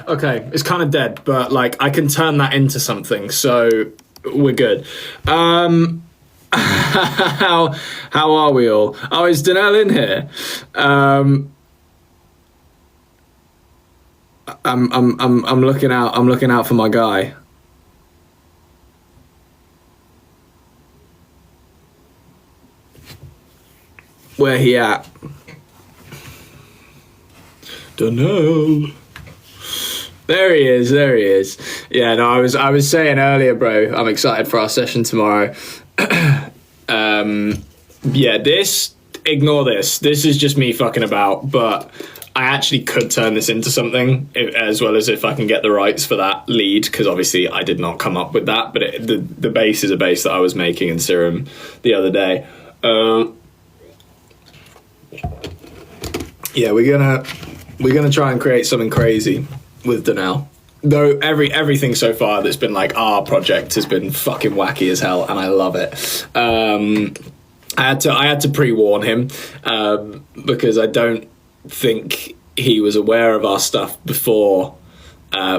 Speaker 1: Okay, it's kind of dead, but like I can turn that into something, so we're good. How are we all? Oh, is Danelle in here? I'm looking out. I'm looking out for my guy. Where he at? Dunno. There he is. There he is. Yeah. No, I was saying earlier, bro. I'm excited for our session tomorrow. Yeah. Ignore this. This is just me fucking about, but I actually could turn this into something, as well as if I can get the rights for that lead, because obviously I did not come up with that, but the bass is a bass that I was making in Serum the other day. Yeah, we're gonna try and create something crazy with Danelle. Though everything so far that's been like our project has been fucking wacky as hell, and I love it. I had to pre-warn him because I don't think he was aware of our stuff before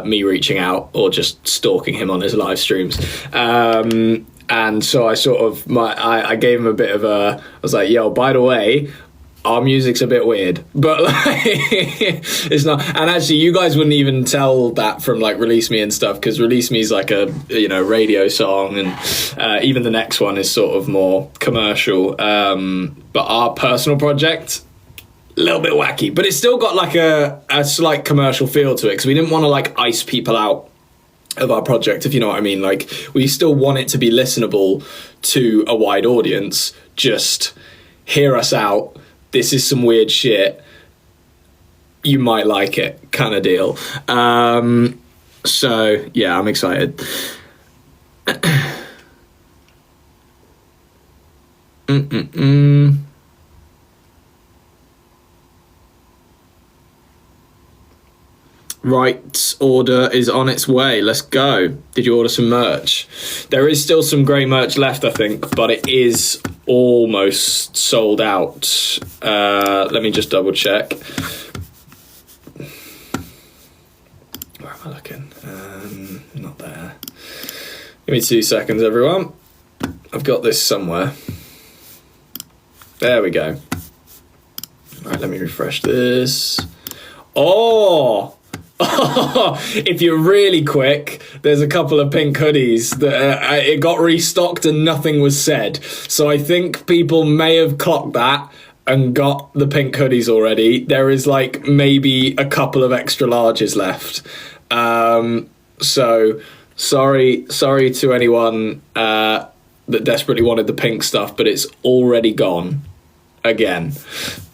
Speaker 1: me reaching out or just stalking him on his live streams. And so I sort of I gave him a bit of I was like, yo, by the way, our music's a bit weird, but like it's not. And actually, you guys wouldn't even tell that from like Release Me and stuff, because Release Me is like a radio song, and even the next one is sort of more commercial. But our personal project, a little bit wacky, but it's still got like a slight commercial feel to it, because we didn't want to like ice people out of our project, if you know what I mean. Like, we still want it to be listenable to a wide audience. Just hear us out. This is some weird shit. You might like it, kind of deal. So yeah, I'm excited. Right order is on its way. Let's go. Did you order some merch? There is still some grey merch left, I think, but it is almost sold out. Let me just double check. Where am I looking? Not there. Give me 2 seconds, everyone. I've got this somewhere. There we go. Right, let me refresh this. Oh! If you're really quick, there's a couple of pink hoodies that it got restocked and nothing was said. So I think people may have clocked that and got the pink hoodies already. There is like maybe a couple of extra larges left. So sorry to anyone that desperately wanted the pink stuff, but it's already gone. Again,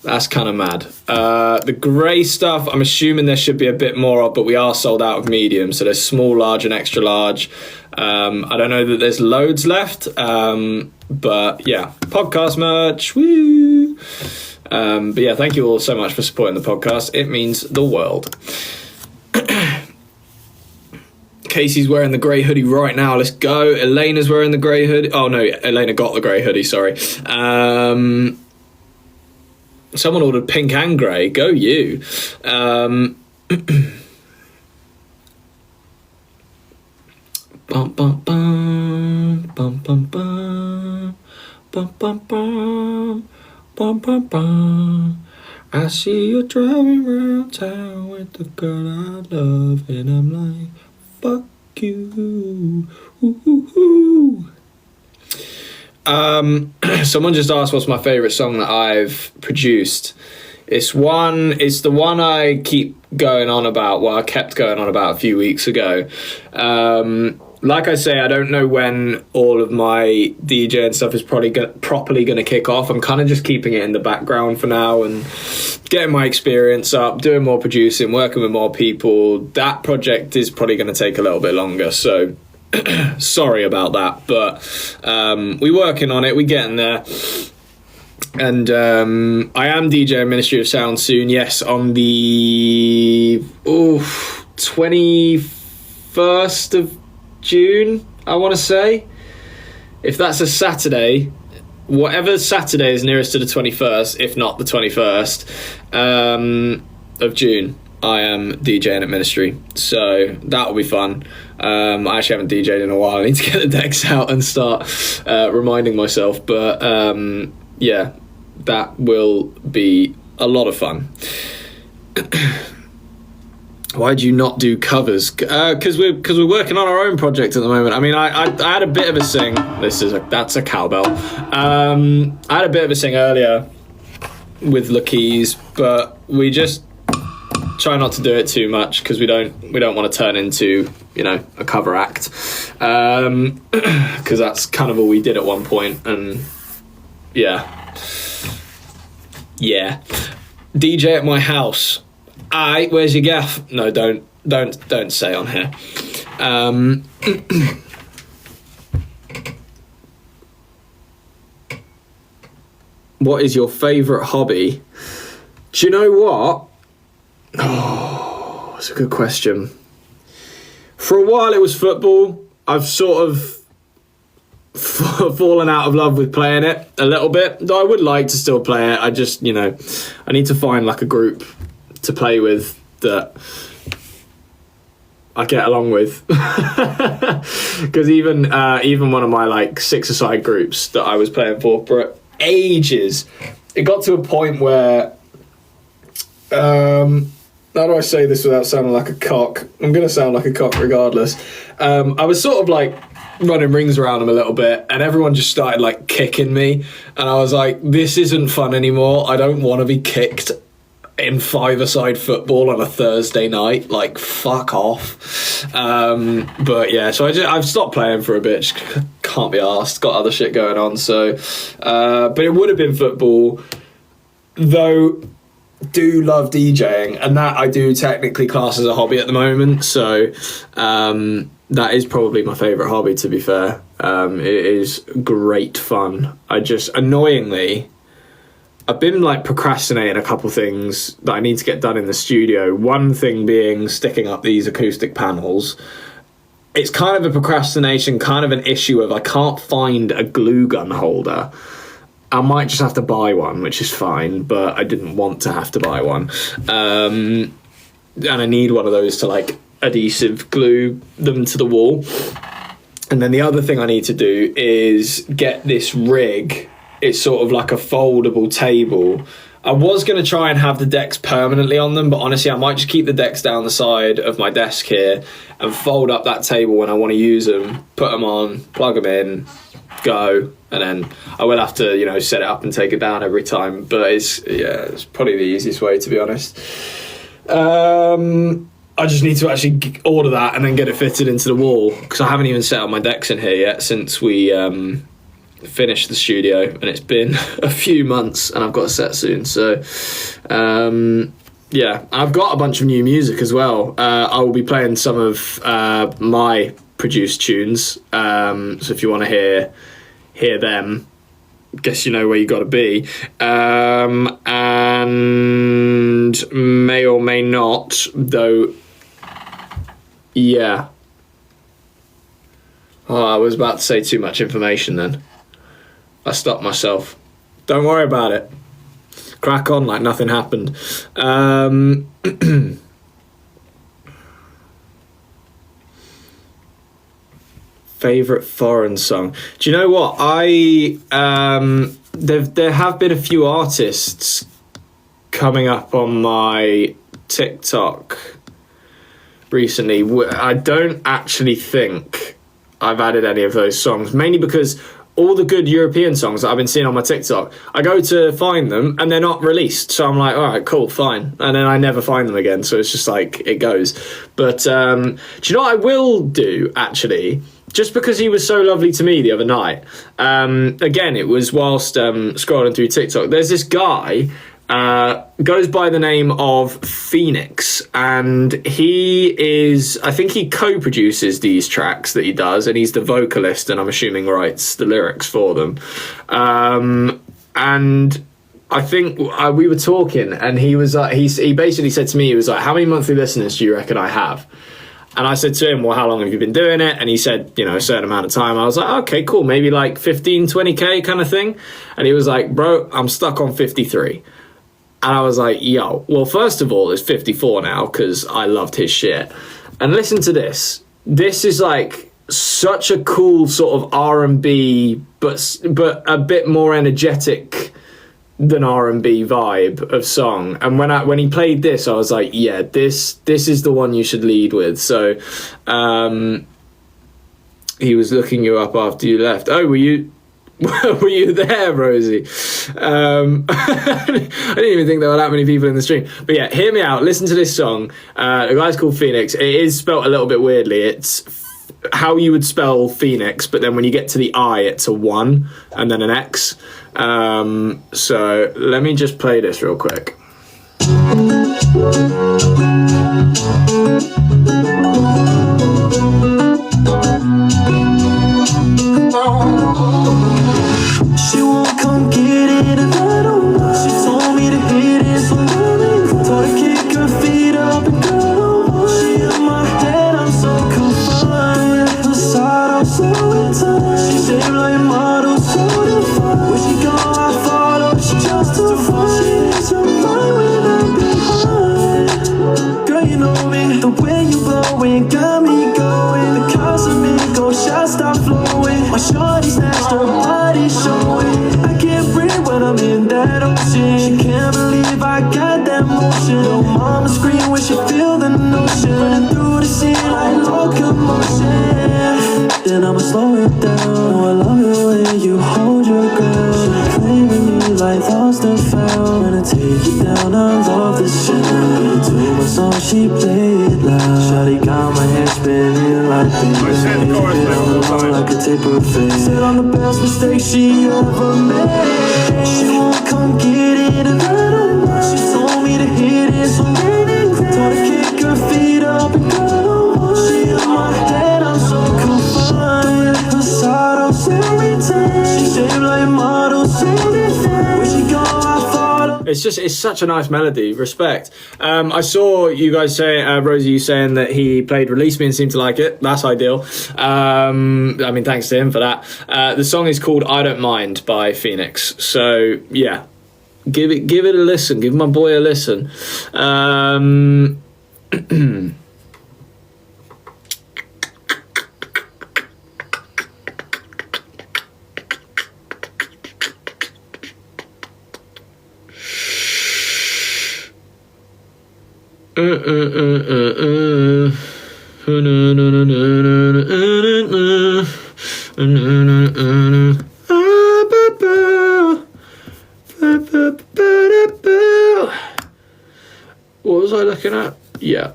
Speaker 1: that's kind of mad. The grey stuff, I'm assuming there should be a bit more of, but we are sold out of medium, so there's small, large, and extra large. I don't know that there's loads left, but yeah, podcast merch, woo! But yeah, thank you all so much for supporting the podcast. It means the world. Casey's wearing the grey hoodie right now. Let's go. Elena's wearing the grey hoodie. Oh no, Elena got the grey hoodie, sorry. Someone ordered pink and grey. Go you. Bum, bum, bum, bum, bum, bum, bum, bum, bum, bum, bum, bum. I see you driving around town with the girl I love, and I'm like, fuck you. Ooh, ooh, ooh. Someone just asked what's my favourite song that I've produced. It's the one I keep going on about, well, I kept going on about a few weeks ago. Like I say, I don't know when all of my DJ and stuff is probably properly going to kick off. I'm kind of just keeping it in the background for now and getting my experience up, doing more producing, working with more people. That project is probably going to take a little bit longer, so sorry about that, but we're working on it, we're getting there. And I am DJing Ministry of Sound soon, yes, on the 21st of June, I want to say. If that's a Saturday, whatever Saturday is nearest to the 21st, if not the 21st of June, I am DJing at Ministry, so that will be fun. I actually haven't DJed in a while. I need to get the decks out and start reminding myself, but yeah, that will be a lot of fun. Why do you not do covers? Because we're working on our own project at the moment. I mean, I had a bit of a sing. That's a cowbell. I had a bit of a sing earlier with Lakeys, but we just try not to do it too much because we don't want to turn into, you know, a cover act. Because that's kind of all we did at one point, and yeah. DJ at my house. Aye, where's your gaff? No, don't say on here. What is your favourite hobby? Do you know what? Oh, that's a good question. For a while it was football. I've sort of fallen out of love with playing it a little bit, though I would like to still play it. I just, you know, I need to find like a group to play with that I get along with. Because even one of my like 6-a-side groups that I was playing for ages, it got to a point where how do I say this without sounding like a cock? I'm gonna sound like a cock regardless. I was sort of like running rings around them a little bit, and everyone just started like kicking me, and I was like, this isn't fun anymore. I don't want to be kicked in 5-a-side football on a Thursday night. Like, fuck off. But yeah, so I've stopped playing for a bit. Just can't be arsed, got other shit going on. So but it would have been football, though. Do love DJing, and that I do technically class as a hobby at the moment, so that is probably my favourite hobby, to be fair. It is great fun. I just, annoyingly, I've been like procrastinating a couple things that I need to get done in the studio. One thing being sticking up these acoustic panels. It's kind of a procrastination, kind of an issue of I can't find a glue gun holder. I might just have to buy one, which is fine, but I didn't want to have to buy one. And I need one of those to like adhesive glue them to the wall. And then the other thing I need to do is get this rig. It's sort of like a foldable table. I was going to try and have the decks permanently on them, but honestly, I might just keep the decks down the side of my desk here and fold up that table when I want to use them, put them on, plug them in, go, and then I will have to, you know, set it up and take it down every time. But it's probably the easiest way, to be honest. I just need to actually order that and then get it fitted into the wall, because I haven't even set up my decks in here yet since we finished the studio, and it's been a few months, and I've got a set soon. So yeah, I've got a bunch of new music as well. I will be playing some of my produced tunes, so if you want to hear them, guess you know where you got to be, and may or may not, though. Yeah. Oh, I was about to say too much information then. I stopped myself. Don't worry about it. Crack on like nothing happened. Favorite foreign song? Do you know what? There have been a few artists coming up on my TikTok recently. I don't actually think I've added any of those songs, mainly because all the good European songs that I've been seeing on my TikTok, I go to find them and they're not released. So I'm like, all right, cool, fine. And then I never find them again. So it's just like, it goes. But do you know what I will do, actually? Just because he was so lovely to me the other night. Again, it was whilst scrolling through TikTok. There's this guy, goes by the name of Phoenix, and I think he co-produces these tracks that he does, and he's the vocalist, and I'm assuming writes the lyrics for them. And I think we were talking, and he was like, he basically said to me, he was like, how many monthly listeners do you reckon I have? And I said to him, well, how long have you been doing it? And he said, you know, a certain amount of time. I was like, okay, cool, maybe like 15, 20K kind of thing. And he was like, bro, I'm stuck on 53. And I was like, yo, well, first of all, it's 54 now because I loved his shit. And listen to this. This is like such a cool sort of R&B, but a bit more energetic than R&B vibe of song. And when he played this, I was like, yeah, this is the one you should lead with. So he was looking you up after you left. Oh, were you there, Rosie? I didn't even think there were that many people in the stream. But yeah, hear me out. Listen to this song. The guy's called Phoenix. It is spelt a little bit weirdly. It's how you would spell Phoenix, but then when you get to the I, it's a 1 and then an X. So let me just play this real quick.
Speaker 3: She won't come get it and I don't mind. She told me to hit it, so let me go. Told her kick her feet up and girl don't mind. She in my head, I'm so confined. Her side, I'm so inclined. She shaped like a model, so defined. Where she go, I follow, she just too fine. She is her mind when I'm behind. Girl, you know me, the way you blowing got me going. The Casamigos, shots stop flowing. My shorty snatched her body showing. I can't breathe when I'm in that ocean. She can't believe I got that motion. Oh, mama scream when she feel the notion. Running through the scene like locomotion. Then I'ma slow it down. Oh, I love it when you hold your ground. She play with me like lost and found. When I take it down, I love the sound. To my song, she play it loud. Shawty got my head spinning like like a taper face. Said on the best mistake she ever made. She won't come get it and I don't mind. She told me to hit it, so let it go. Told her kick her feet up and girl don't mind. She in my head, I'm so confined. Her side, I'm so retained. She shaped like a model, so defined. Where she go, I follow.
Speaker 1: It's such a nice melody. Respect. I saw you guys say, Rosie, you saying that he played Release Me and seemed to like it. That's ideal. I mean, thanks to him for that. The song is called I Don't Mind by Phoenix. So yeah, give it a listen. Give my boy a listen. What was I looking at? Yeah.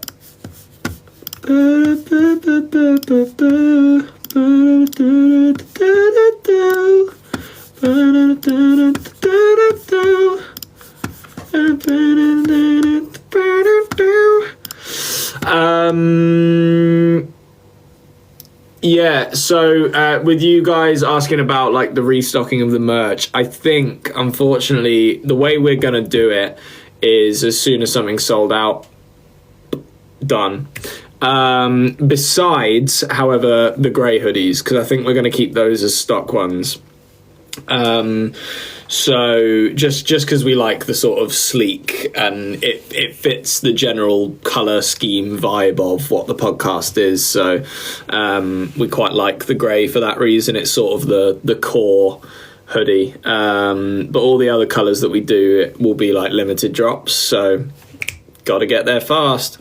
Speaker 1: Yeah, so with you guys asking about like the restocking of the merch, I think unfortunately the way we're gonna do it is as soon as something's sold out, done. Besides, however, the grey hoodies, because I think we're gonna keep those as stock ones. So just because we like the sort of sleek and it fits the general colour scheme vibe of what the podcast is, so we quite like the grey for that reason. It's sort of the core hoodie, but all the other colours that we do, it will be like limited drops, so gotta get there fast.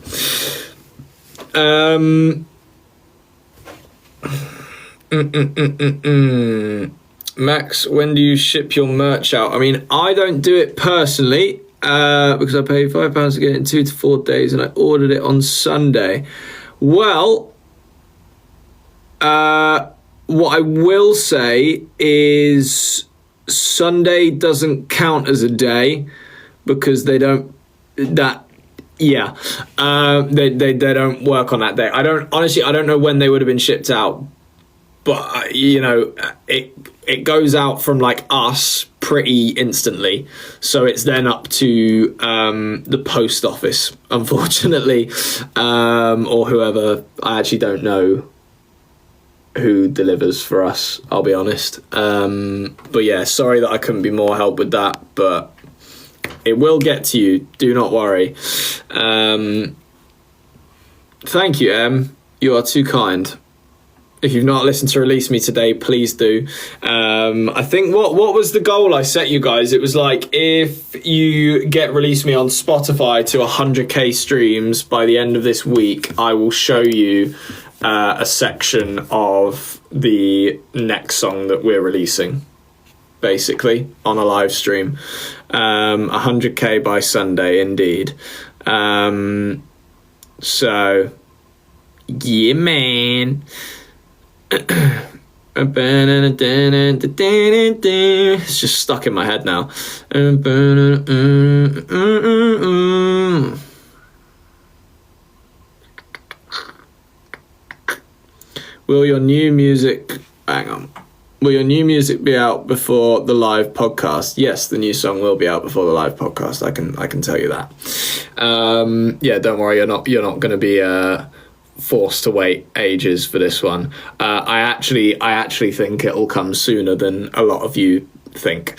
Speaker 1: Max, when do you ship your merch out? I mean, I don't do it personally because I paid £5 to get it in 2 to 4 days and I ordered it on Sunday. Well, what I will say is Sunday doesn't count as a day because they don't they don't work on that day. I don't know when they would have been shipped out, but you know, it goes out from like us pretty instantly, so it's then up to the post office, unfortunately, or whoever. I actually don't know who delivers for us, I'll be honest. But yeah, sorry that I couldn't be more help with that, but It will get to you. Do not worry. Thank you, Em. You are too kind. If you've not listened to Release Me today, please do. I think what was the goal I set you guys? It was like, if you get Release Me on Spotify to 100k streams by the end of this week, I will show you a section of the next song that we're releasing, basically, on a live stream. 100k by Sunday, indeed. So, yeah, man. It's just stuck in my head now. Will your new music be out before the live podcast? Yes, the new song will be out before the live podcast. I can tell you that. Yeah, don't worry, you're not going to be forced to wait ages for this one. I actually think it'll come sooner than a lot of you think.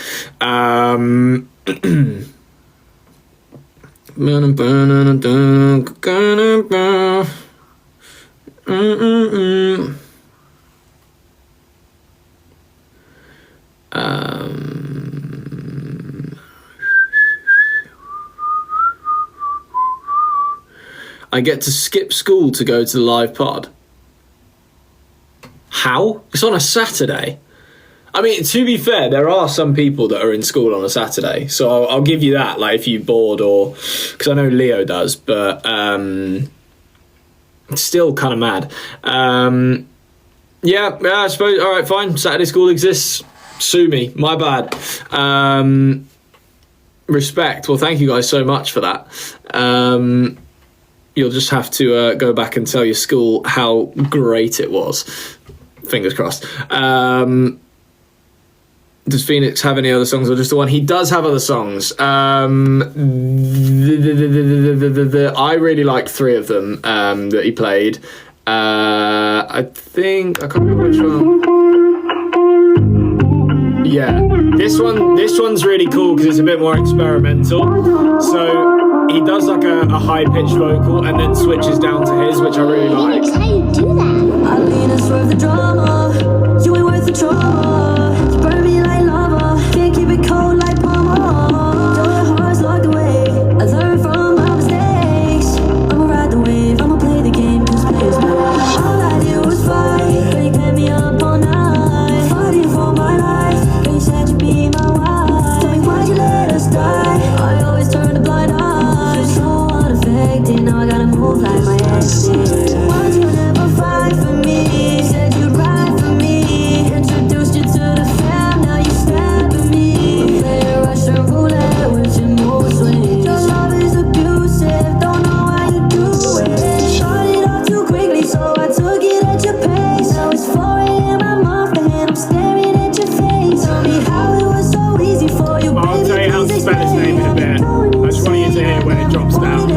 Speaker 1: I get to skip school to go to the live pod. How? It's on a Saturday. I mean, to be fair, there are some people that are in school on a Saturday, so I'll give you that. Like, if you're bored, or because I know Leo does, but it's still kind of mad. Yeah, I suppose. All right, fine. Saturday school exists. Sue me. My bad. Respect. Well, thank you guys so much for that. You'll just have to go back and tell your school how great it was. Fingers crossed. Does Phoenix have any other songs or just the one? He does have other songs. I really like 3 of them that he played. I can't remember which one. Yeah, this one's really cool because it's a bit more experimental. So he does like a high-pitched vocal and then switches down to his, which I really like.
Speaker 2: How you do that? I lean and swerve the drama. You ain't worth the trauma. You burn me like lava. Can't keep it cold like mama. Till your heart's locked away. I learn from my mistakes. I'ma ride the wave. I'ma play the game. Cause players play. All I did was fight. They kept me up all night. Fighting for my life. They said you'd be my wife. Tell me why'd you let us die? I always turn a blind eye. So unaffected. Now I gotta move like my ex did. Why'd you never fight for me? Said you'd ride for me. Introduced you to the fam. Now you stabbing me. Play Russian roulette with your mood swings. Your love is abusive. Don't know why you do it. Started off too quickly, so I took it at your pace. Now it's 4 a.m. I'm off the hand. I'm staring at your face. Tell me how it was so easy for you, baby.
Speaker 1: I'll tell you how to spell his name in a bit. I just want you to hear when it drops down.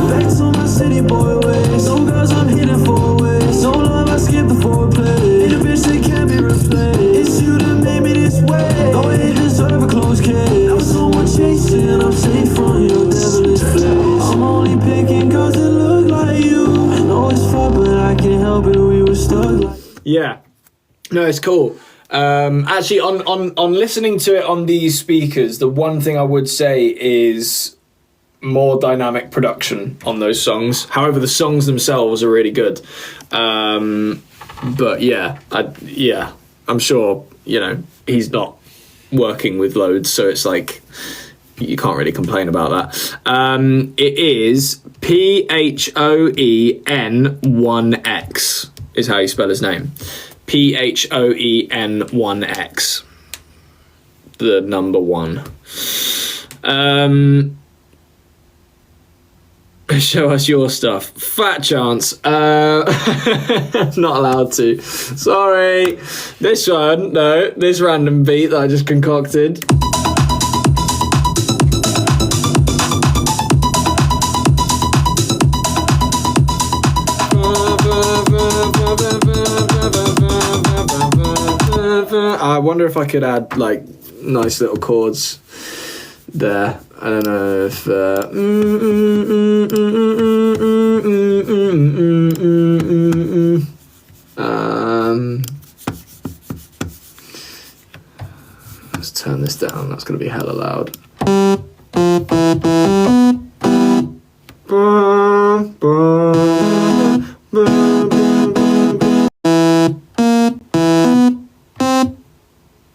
Speaker 3: Back to my city boy ways. No girls I'm hitting for ways. No love I skip the foreplay. Ain't a bitch that can't be replaced. It's you that made me this way. No way you deserve a close case. Now someone chasing. I'm safe from your devilish place. I'm only picking girls that look like you. No, it's fun, but I can't help it. We were stuck like.
Speaker 1: Yeah, no, it's cool. Actually, on listening to it on these speakers, the one thing I would say is more dynamic production on those songs. However, the songs themselves are really good. But yeah, I'm sure, he's not working with loads, so it's like you can't really complain about that. It is PHOEN1X is how you spell his name. PHOEN1X. The number 1. Show us your stuff. Fat chance. Not allowed to. Sorry. This random beat that I just concocted. I wonder if I could add like nice little chords there. I don't know if let's turn this down. That's gonna be hella loud.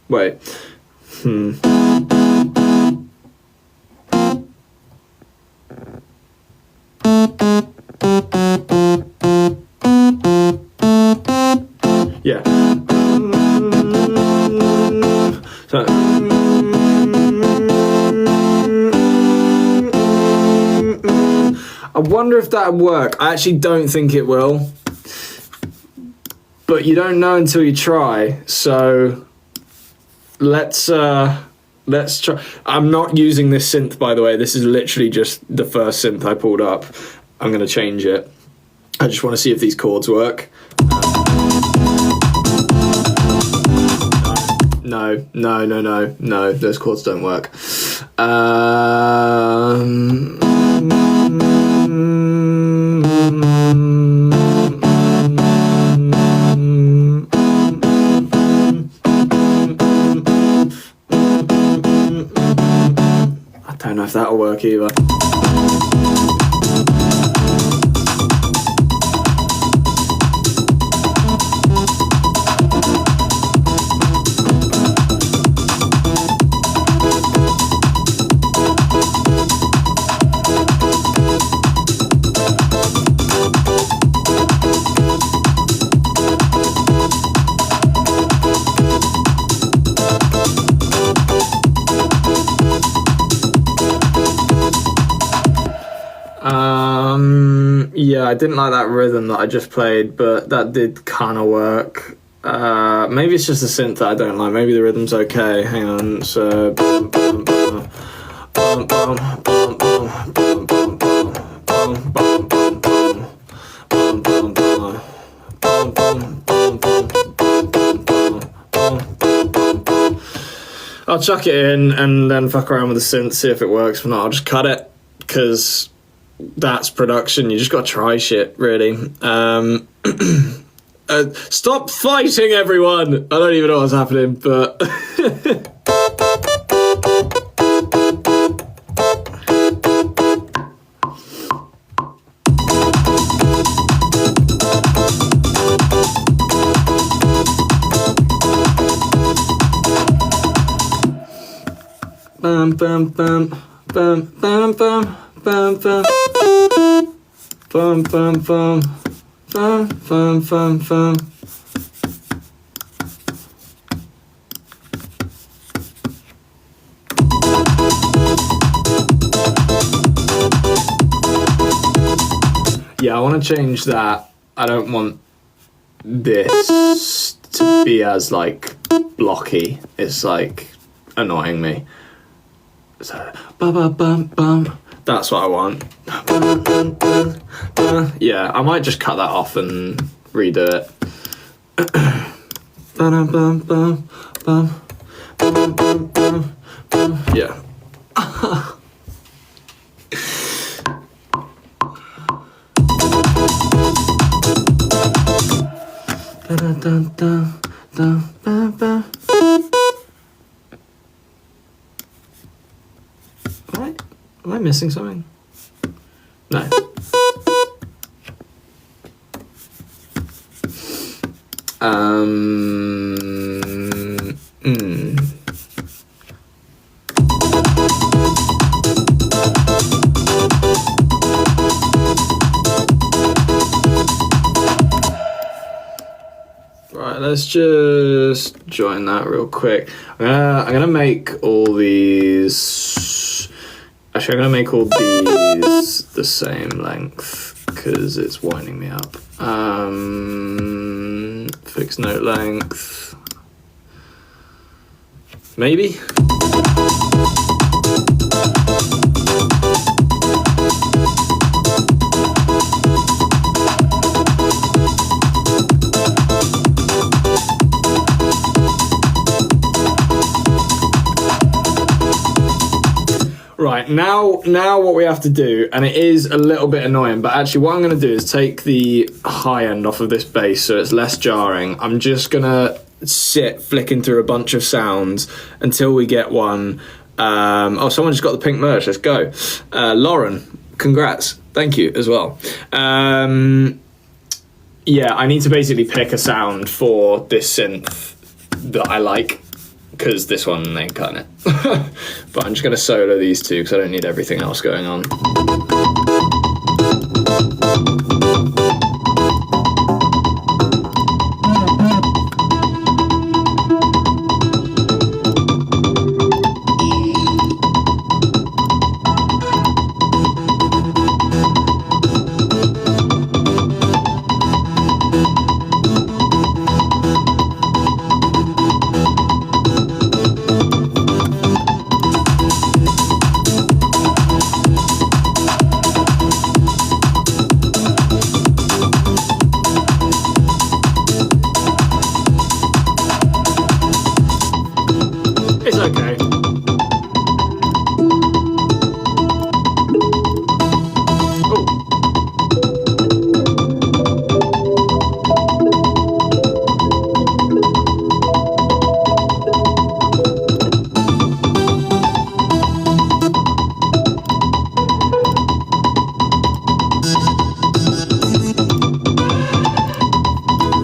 Speaker 1: Wait. Yeah. So. I wonder if that would work. I actually don't think it will. But you don't know until you try. So let's try. I'm not using this synth, by the way. This is literally just the first synth I pulled up. I'm going to change it. I just want to see if these chords work. No, those chords don't work. I don't know if that'll work either. Yeah, I didn't like that rhythm that I just played, but that did kind of work. Maybe it's just the synth that I don't like. Maybe the rhythm's okay. Hang on. So. I'll chuck it in and then fuck around with the synth, see if it works. If not, I'll just cut it, because that's production. You just gotta try shit, really. Stop fighting, everyone! I don't even know what's happening, but... Bum bum bum bum bum bum bum bum bum bum bum bum bum bum bum. Yeah, I want to change that. I don't want this to be as like blocky. It's like annoying me. So, bum bum bum. That's what I want. Yeah, I might just cut that off and redo it. Yeah. Am I missing something? No. Right, let's just join that real quick. I'm gonna make all these. Actually, I'm gonna make all these the same length because it's winding me up. Fixed note length. Maybe. Right, now what we have to do, and it is a little bit annoying, but actually what I'm going to do is take the high end off of this bass so it's less jarring. I'm just going to sit flicking through a bunch of sounds until we get one. Oh, someone just got the pink merch. Let's go. Lauren, congrats. Thank you as well. Yeah, I need to basically pick a sound for this synth that I like, because this one ain't cutting it. But I'm just going to solo these two because I don't need everything else going on. It's okay.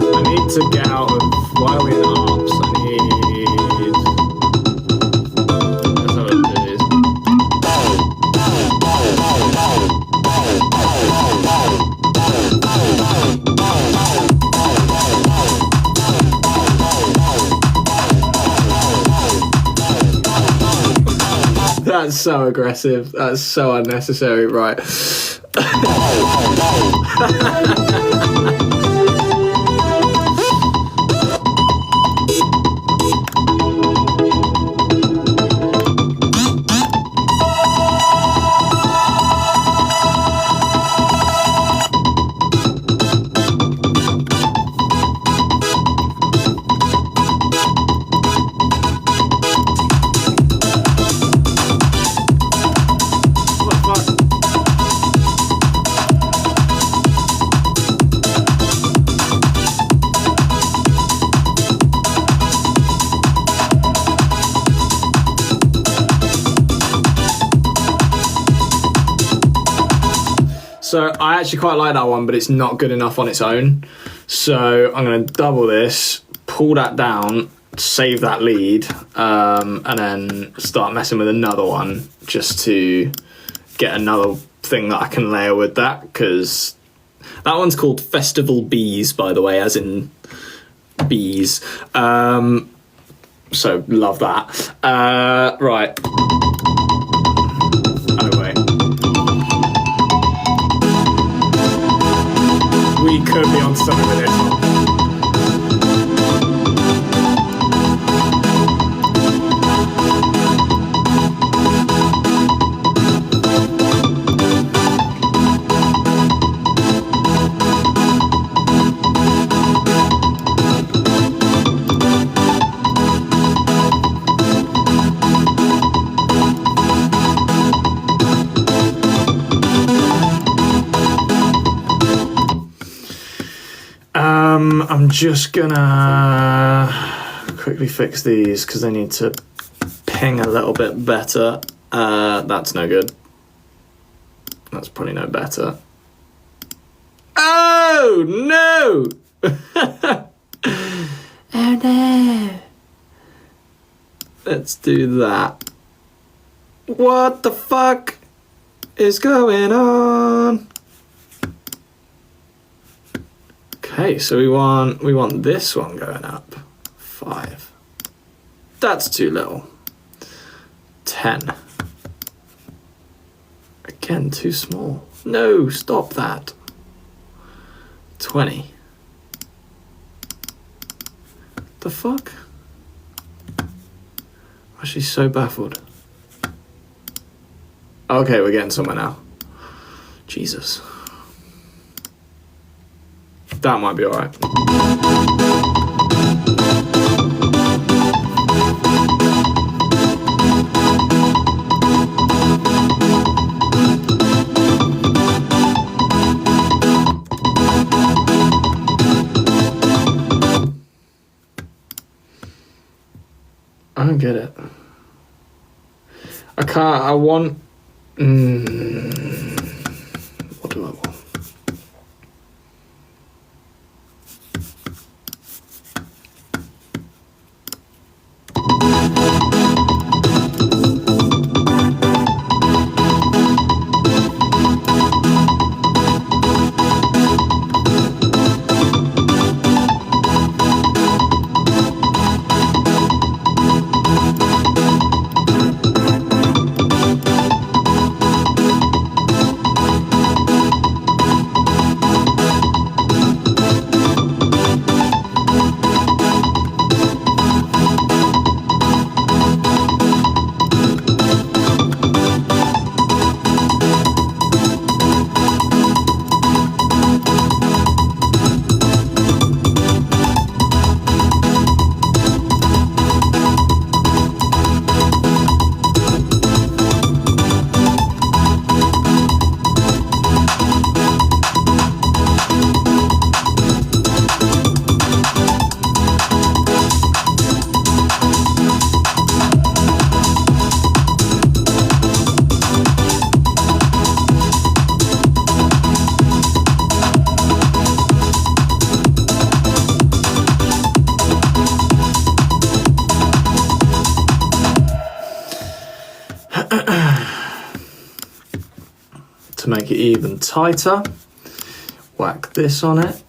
Speaker 1: I need to get out of... Why are we in arms? I need... That's how it is. That's so aggressive. That's so unnecessary. Right. So I actually quite like that one, but it's not good enough on its own. So I'm going to double this, pull that down, save that lead, and then start messing with another one just to get another thing that I can layer with that, because that one's called Festival Bees, by the way, as in bees. So love that. Right. Oh, wait. We could be on something with this one. I'm just gonna quickly fix these because they need to ping a little bit better. That's no good. That's probably no better. Oh no! Oh no! Let's do that. What the fuck is going on? Okay, so we want this one going up. 5. That's too little. 10. Again, too small. No, stop that. 20. The fuck? Why is she so baffled? Okay, we're getting somewhere now. Jesus. That might be alright. get it. I can't. I want. What do I want? To make it even tighter, whack this on it.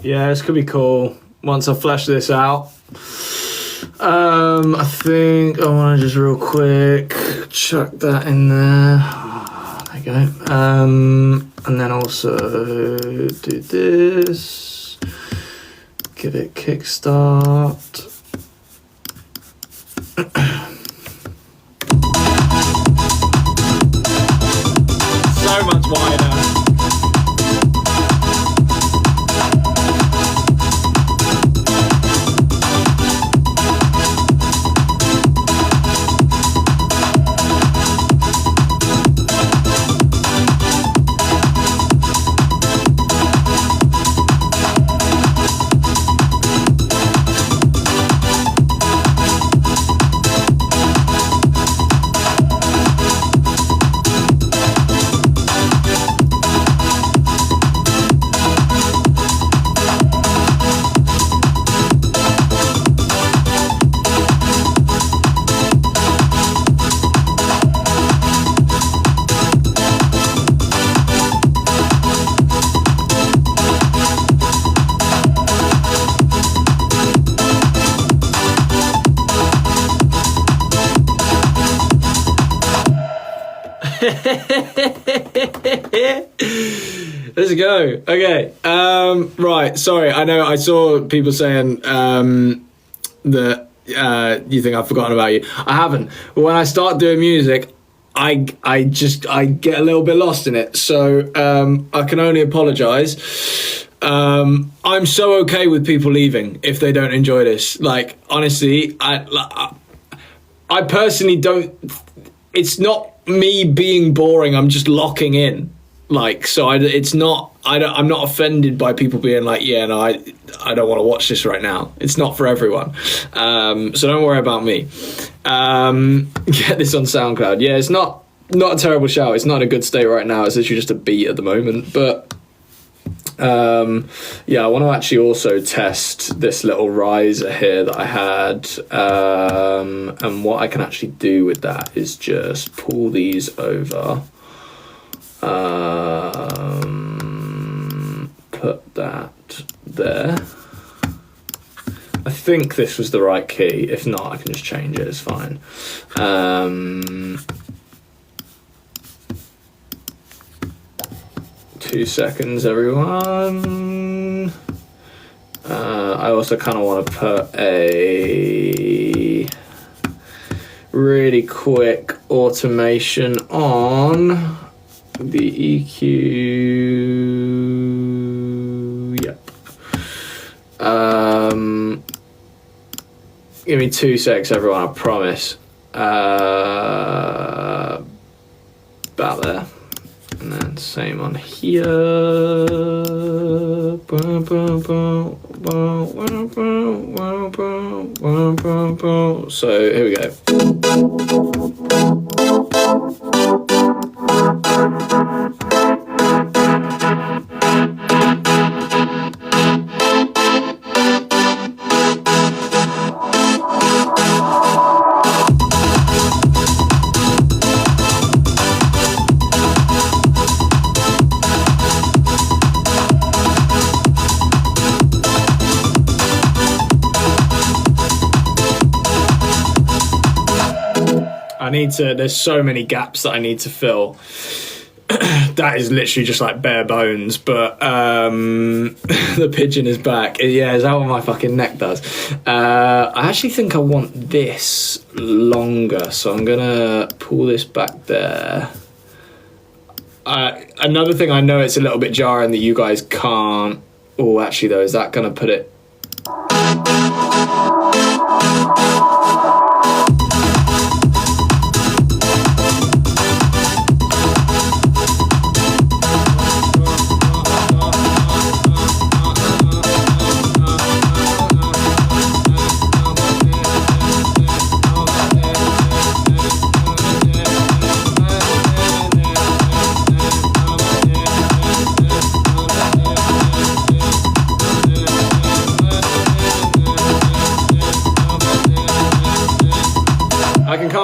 Speaker 1: Yeah, this could be cool once I flesh this out. I think I want to just real quick chuck that in there. There you go. And then also do this. Give it kickstart. So much wider. Let's go. Okay. Right. Sorry. I know I saw people saying that you think I've forgotten about you. I haven't. But when I start doing music, I get a little bit lost in it. So I can only apologise. I'm so okay with people leaving if they don't enjoy this. Like, honestly, I personally don't. It's not me being boring. I'm just locking in. Like, so it's not. I'm not offended by people being like, yeah, no, I don't want to watch this right now. It's not for everyone. So don't worry about me. Get this on SoundCloud. Yeah, it's not a terrible shout. It's not in a good state right now. It's literally just a beat at the moment. But yeah, I want to actually also test this little riser here that I had. And what I can actually do with that is just pull these over. Put that there. I think this was the right key. If not, I can just change it. It's fine. 2 seconds, everyone. I also kind of want to put a really quick automation on the EQ. Yep. Give me 2 secs, everyone. I promise. About there. And then same on here. So here we go. There's so many gaps that I need to fill. That is literally just like bare bones, but the pigeon is back. Yeah, is that what my fucking neck does? I actually think I want this longer, so I'm gonna pull this back there. Another thing, I know it's a little bit jarring that you guys can't. Oh, actually though, is that gonna put it?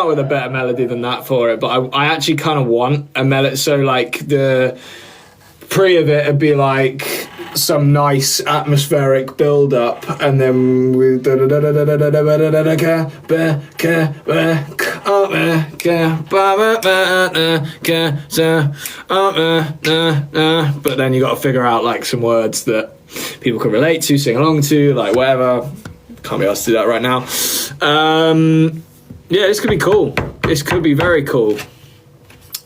Speaker 1: With a better melody than that for it, but I actually kind of want a melody. So like the pre of it would be like some nice atmospheric build up, and then we but then you got to figure out like some words that people can relate to, sing along to, like whatever. Can't be asked to do that right now. Yeah, this could be cool. This could be very cool.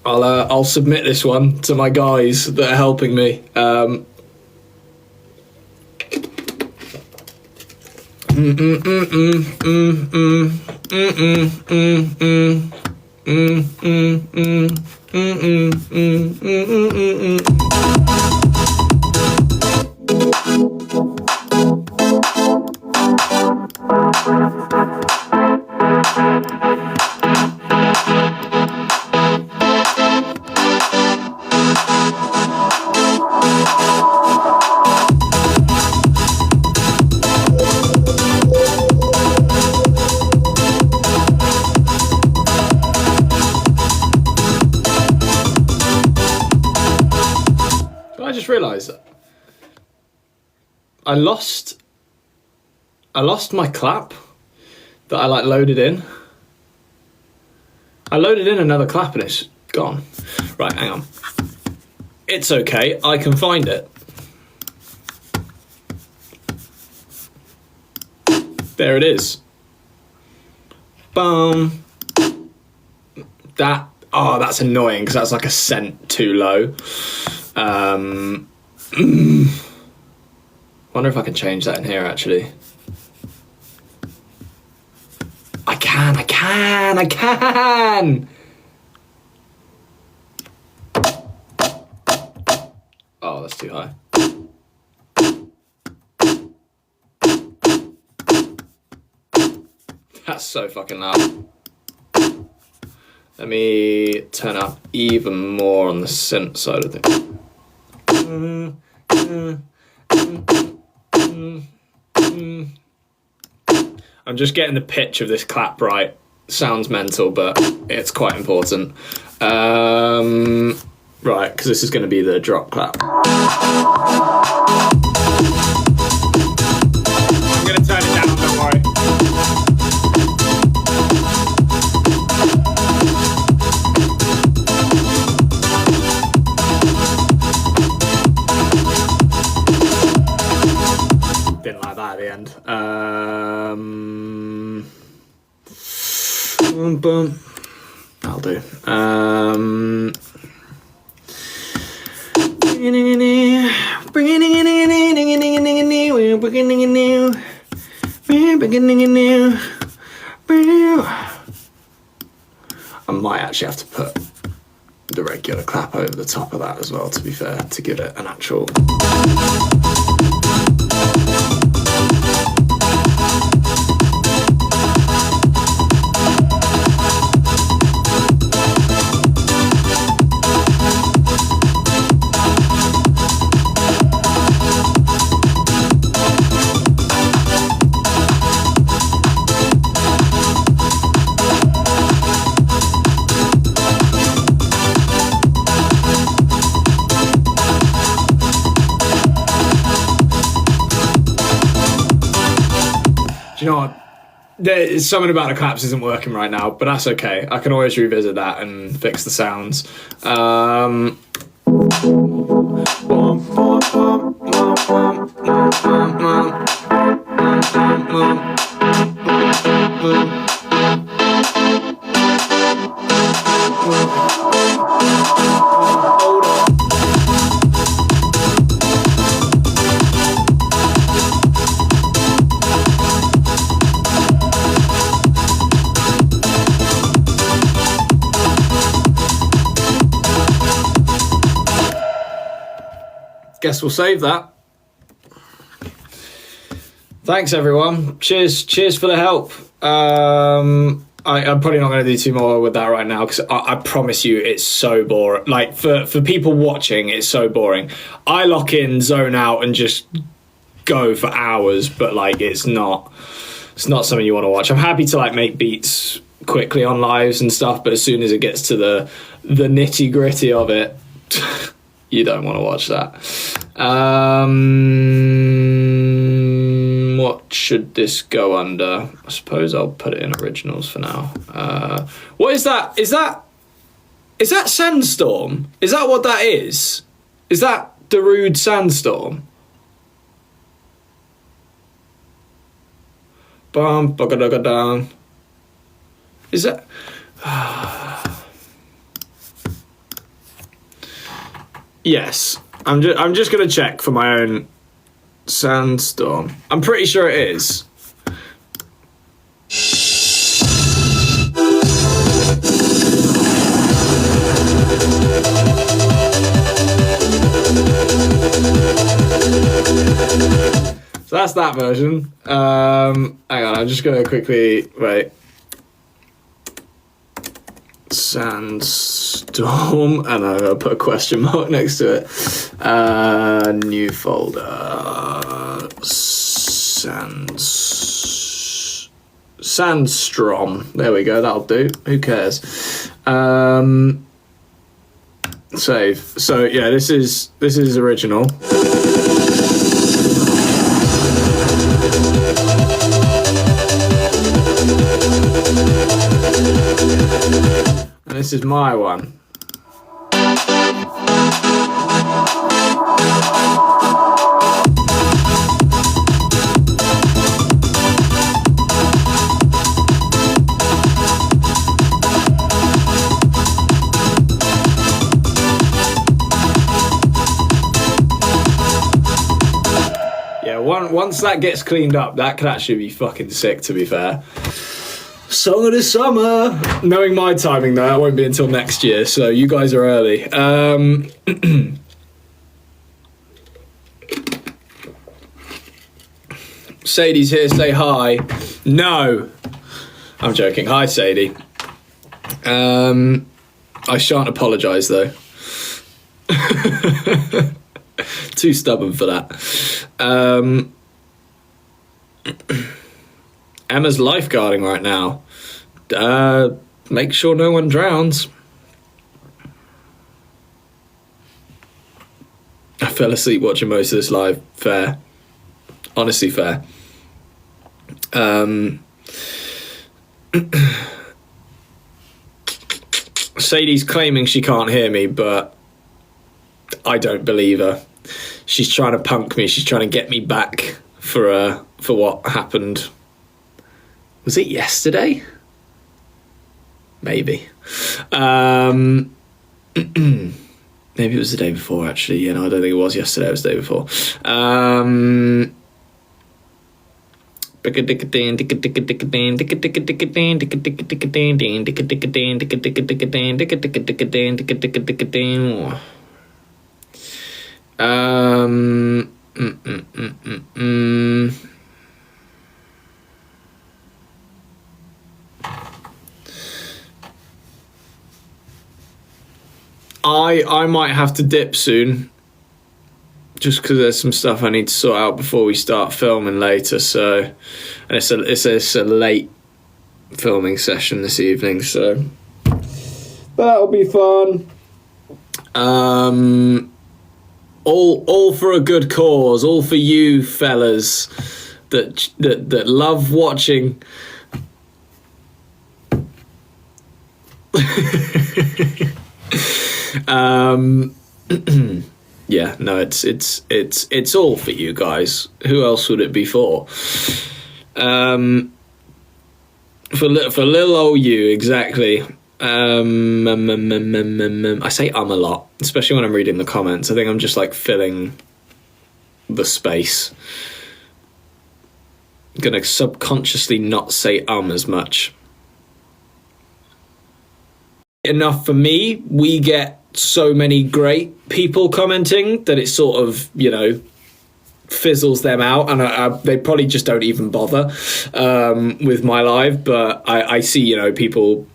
Speaker 1: I'll submit this one to my guys that are helping me. Realised I lost my clap that I like loaded in. I loaded in another clap and it's gone. Right, hang on. It's okay, I can find it. There it is. Boom. That's annoying because that's like a cent too low. Wonder if I can change that in here actually. I can can. I can. Oh, that's too high. That's so fucking loud. Let me turn up even more on the synth side of things. I'm just getting the pitch of this clap right. Sounds mental, but it's quite important. Right, because this is going to be the drop clap. I'm going to turn it down, don't worry. Didn't like that at the end. Boom. That'll do. I might actually have to put the regular clap over the top of that as well, to be fair, to give it an actual... You know what? There's something about the claps isn't working right now, but that's okay. I can always revisit that and fix the sounds. Guess we'll save that. Thanks everyone. Cheers for the help. I'm probably not going to do too more with that right now, because I promise you it's so boring. Like for people watching, it's so boring. I lock in, zone out, and just go for hours, but like it's not something you want to watch. I'm happy to like make beats quickly on lives and stuff, but as soon as it gets to the nitty gritty of it, you don't want to watch that. What should this go under? I suppose I'll put it in originals for now. What is that? Is that Sandstorm? Is that what that is? Is that Darude Sandstorm? Bum, bugga-dugga-dum. Is that... Yes. I'm just going to check for my own Sandstorm. I'm pretty sure it is. So that's that version. Hang on, I'm just going to quickly... Wait. Sandstorm, and I'm gonna put a question mark next to it. New folder. Sandstrom. There we go. That'll do. Who cares? Save. So yeah, this is original. And this is my one. Yeah, once that gets cleaned up, that could actually be fucking sick, to be fair. Song of the summer. Knowing my timing though, it won't be until next year, so you guys are early. Sadie's here, say hi. No, I'm joking. Hi, Sadie. I shan't apologise though. Too stubborn for that. Emma's lifeguarding right now. Make sure no one drowns. I fell asleep watching most of this live. Fair. Honestly, fair. Sadie's claiming she can't hear me, but I don't believe her. She's trying to punk me. She's trying to get me back for what happened. Was it yesterday? Maybe. Maybe it was the day before, actually. You know, I don't think it was yesterday. It was the day before. I might have to dip soon, just because there's some stuff I need to sort out before we start filming later. So, and it's a late filming session this evening, so that'll be fun. All for a good cause. All for you fellas that love watching. Yeah, no, it's all for you guys. Who else would it be for? For little old you, exactly. I say a lot, especially when I'm reading the comments. I think I'm just like filling the space. I'm gonna subconsciously not say as much. Enough for me. We get so many great people commenting that it sort of, you know, fizzles them out, and they probably just don't even bother with my live. But I see, you know, people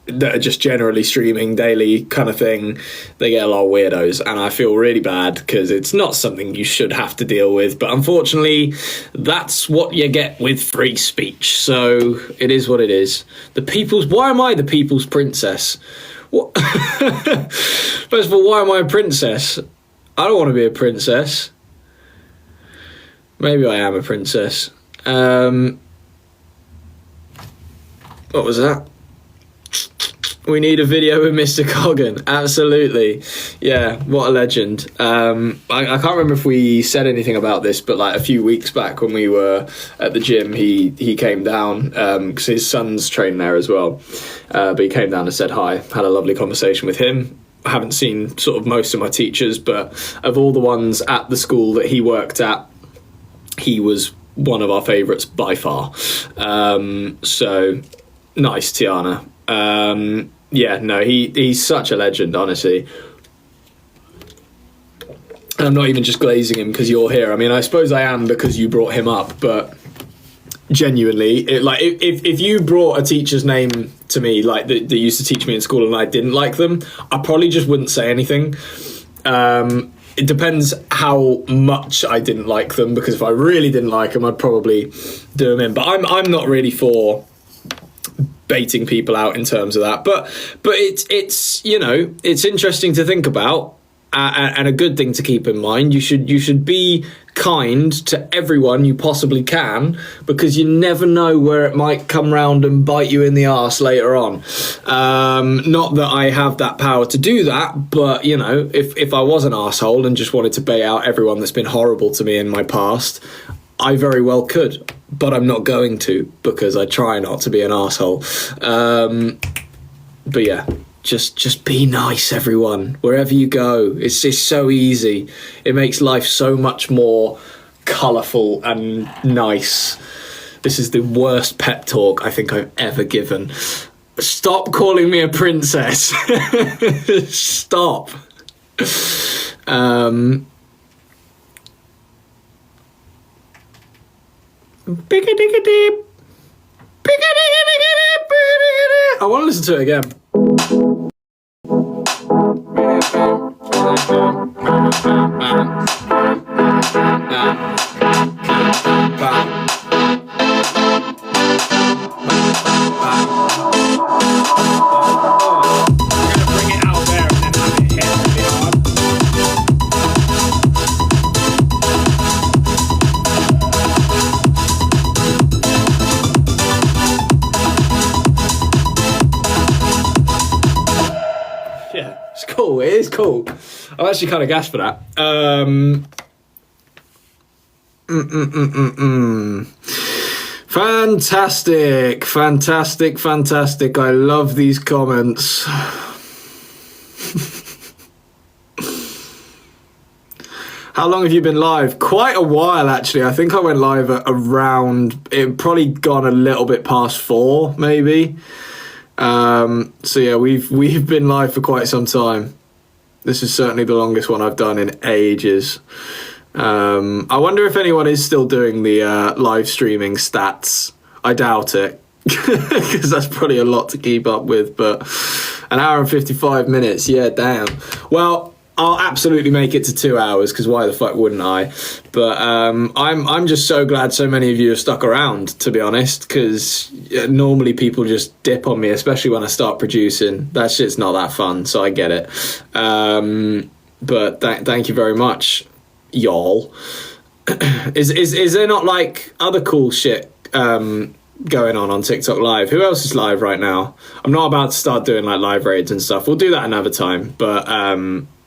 Speaker 1: that are just generally streaming daily kind of thing. They get a lot of weirdos, and I feel really bad because it's not something you should have to deal with, but unfortunately that's what you get with free speech. So it is what it is. Why am I the people's princess? What? First of all, why am I a princess? I don't want to be a princess. Maybe I am a princess. What was that? We need a video with Mr. Coggan. Absolutely. Yeah, what a legend. I can't remember if we said anything about this, but like a few weeks back when we were at the gym, he came down because his son's trained there as well. But he came down and said hi. Had a lovely conversation with him. I haven't seen sort of most of my teachers, but of all the ones at the school that he worked at, he was one of our favourites by far. So nice, Tiana. Yeah, no, he's such a legend, honestly. And I'm not even just glazing him because you're here. I mean, I suppose I am because you brought him up, but genuinely, if you brought a teacher's name to me, like that used to teach me in school, and I didn't like them, I probably just wouldn't say anything. It depends how much I didn't like them, because if I really didn't like them, I'd probably do them in. But I'm not really for baiting people out in terms of that, but it's you know, it's interesting to think about, and a good thing to keep in mind. You should be kind to everyone you possibly can, because you never know where it might come round and bite you in the arse later on. Not that I have that power to do that, but you know, if I was an arsehole and just wanted to bait out everyone that's been horrible to me in my past, I very well could, but I'm not going to, because I try not to be an arsehole. But yeah, just be nice, everyone, wherever you go. It's so easy. It makes life so much more colourful and nice This is the worst pep talk I think I've ever given. Stop calling me a princess. Stop. I want to listen to it again. Cool, it is cool. I'm actually kind of gassed for that. Fantastic, fantastic, fantastic. I love these comments. How long have you been live? Quite a while, actually. I think I went live at around, it probably gone a little bit past 4, maybe. So yeah, we've been live for quite some time. This is certainly the longest one I've done in ages. I wonder if anyone is still doing the live streaming stats. I doubt it, because that's probably a lot to keep up with, but an hour and 55 minutes, yeah, damn. Well, I'll absolutely make it to 2 hours, because why the fuck wouldn't I? But I'm just so glad so many of you have stuck around, to be honest, because normally people just dip on me, especially when I start producing. That shit's not that fun, so I get it. But thank you very much, y'all. Is there not like other cool shit going on TikTok Live? Who else is live right now? I'm not about to start doing like live raids and stuff. We'll do that another time, but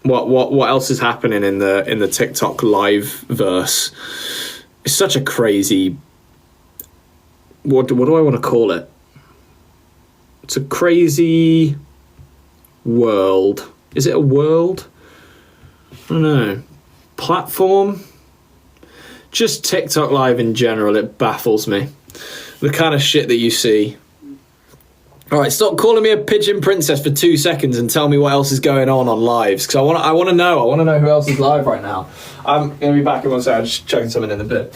Speaker 1: what else is happening in the TikTok live verse? It's such a crazy, what do I want to call it? It's a crazy world. Is it a world? I don't know. Platform? Just TikTok live in general, it baffles me. The kind of shit that you see. All right, stop calling me a pigeon princess for 2 seconds and tell me what else is going on lives, because I want to know. I want to know who else is live right now. I'm going to be back in 1 second. I'm just chucking something in the bin.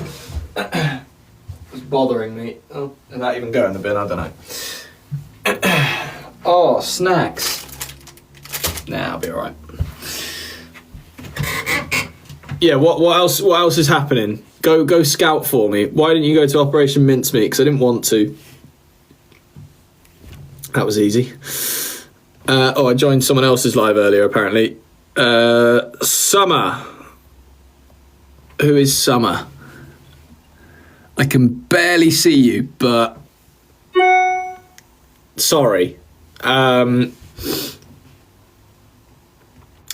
Speaker 1: It's bothering me. Oh, did that even go in the bin? I don't know. Oh, snacks. Nah, I'll be all right. Yeah, what else is happening? Go scout for me. Why didn't you go to Operation Mincemeat? Because I didn't want to. That was easy. I joined someone else's live earlier, apparently. Summer. Who is Summer? I can barely see you, but... Sorry.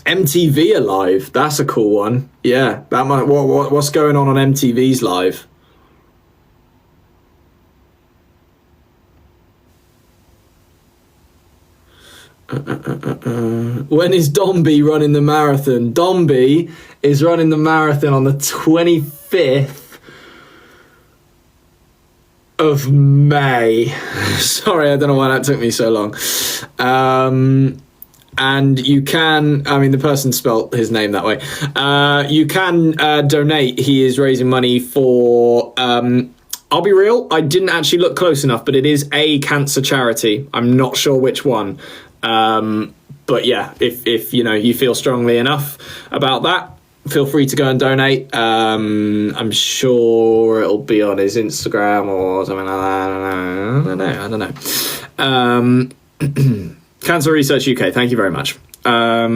Speaker 1: MTV Alive. That's a cool one. Yeah, that might. What's going on MTV's live? When is Dombey running the marathon? Dombey is running the marathon on the 25th of May. Sorry, I don't know why that took me so long. And you can, I mean, the person spelt his name that way. You can donate. He is raising money for, I'll be real, I didn't actually look close enough, but it is a cancer charity. I'm not sure which one. But yeah, if you know, you feel strongly enough about that, feel free to go and donate. I'm sure it'll be on his Instagram or something like that. I don't know. Cancer Research UK, thank you very much. I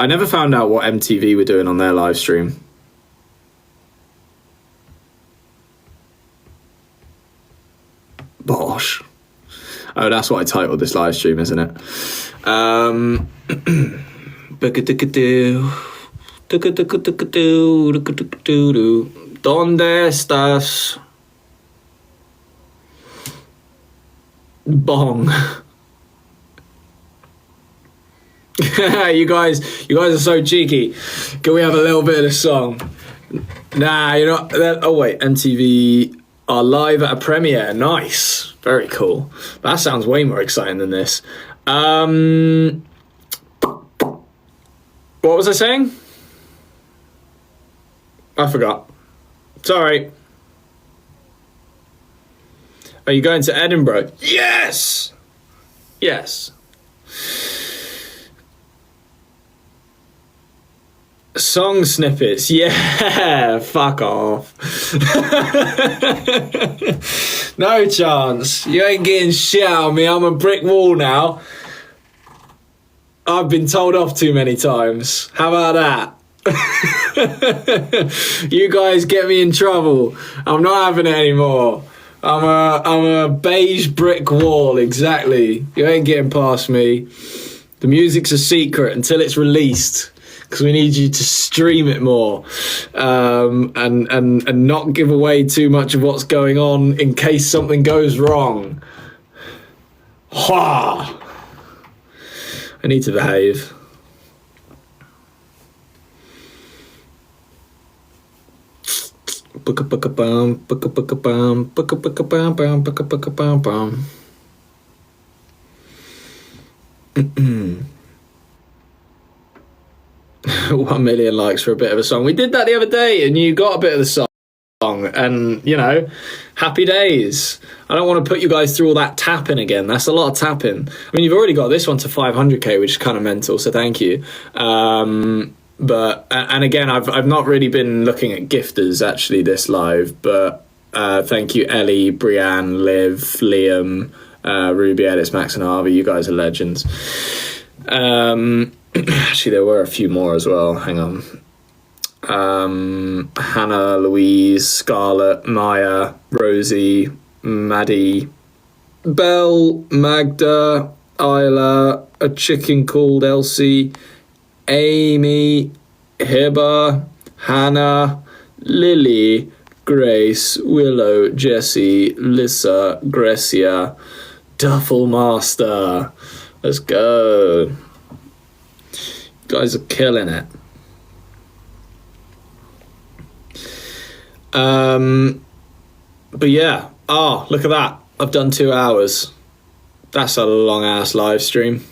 Speaker 1: never found out what MTV were doing on their live stream. Bosh. Oh, that's what I titled this live stream, isn't it? ¿Dónde estás? Bong. You guys are so cheeky. Can we have a little bit of the song? Nah, you're not. Oh wait, MTV are live at a premiere. Nice, very cool. That sounds way more exciting than this. What was I saying? I forgot. Sorry. Are you going to Edinburgh? Yes! Yes. Song snippets. Yeah, fuck off. No chance. You ain't getting shit out of me. I'm a brick wall now. I've been told off too many times. How about that? You guys get me in trouble. I'm not having it anymore. I'm a beige brick wall, exactly. You ain't getting past me. The music's a secret until it's released, because we need you to stream it more, and not give away too much of what's going on in case something goes wrong. Ha! I need to behave. One million likes for a bit of a song. We did that the other day, and you got a bit of the song, and you know, happy days. I don't want to put you guys through all that tapping again. That's a lot of tapping. I mean, you've already got this one to 500k, which is kind of mental. So thank you. But and again, I've not really been looking at gifters actually this live, but thank you, Ellie, Brianne, Liv, Liam, Ruby, Ellis, Max, and Harvey. You guys are legends. Actually, there were a few more as well. Hang on. Hannah, Louise, Scarlett, Maya, Rosie, Maddie, Belle, Magda, Isla, a chicken called Elsie, Amy, Hiba, Hannah, Lily, Grace, Willow, Jessie, Lissa, Grecia, Duffel Master. Let's go. You guys are killing it. But yeah. Oh, look at that. I've done 2 hours. That's a long ass live stream.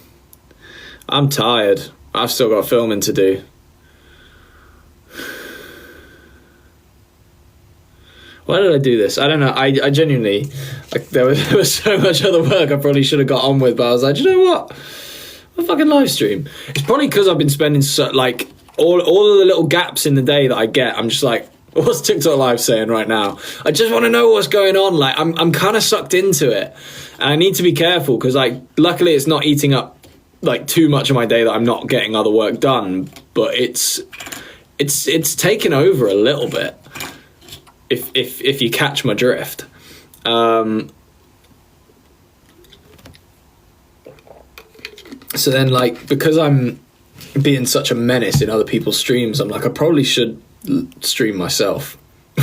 Speaker 1: I'm tired. I've still got filming to do. Why did I do this? I don't know. I genuinely, like, there was so much other work I probably should have got on with, but I was like, do you know what? A fucking live stream. It's probably because I've been spending like all of the little gaps in the day that I get. I'm just like, what's TikTok Live saying right now? I just want to know what's going on. Like, I'm kind of sucked into it, and I need to be careful because, like, luckily it's not eating up like too much of my day that I'm not getting other work done. But it's taken over a little bit. If you catch my drift. So then, like, because I'm being such a menace in other people's streams, I'm like, I probably should stream myself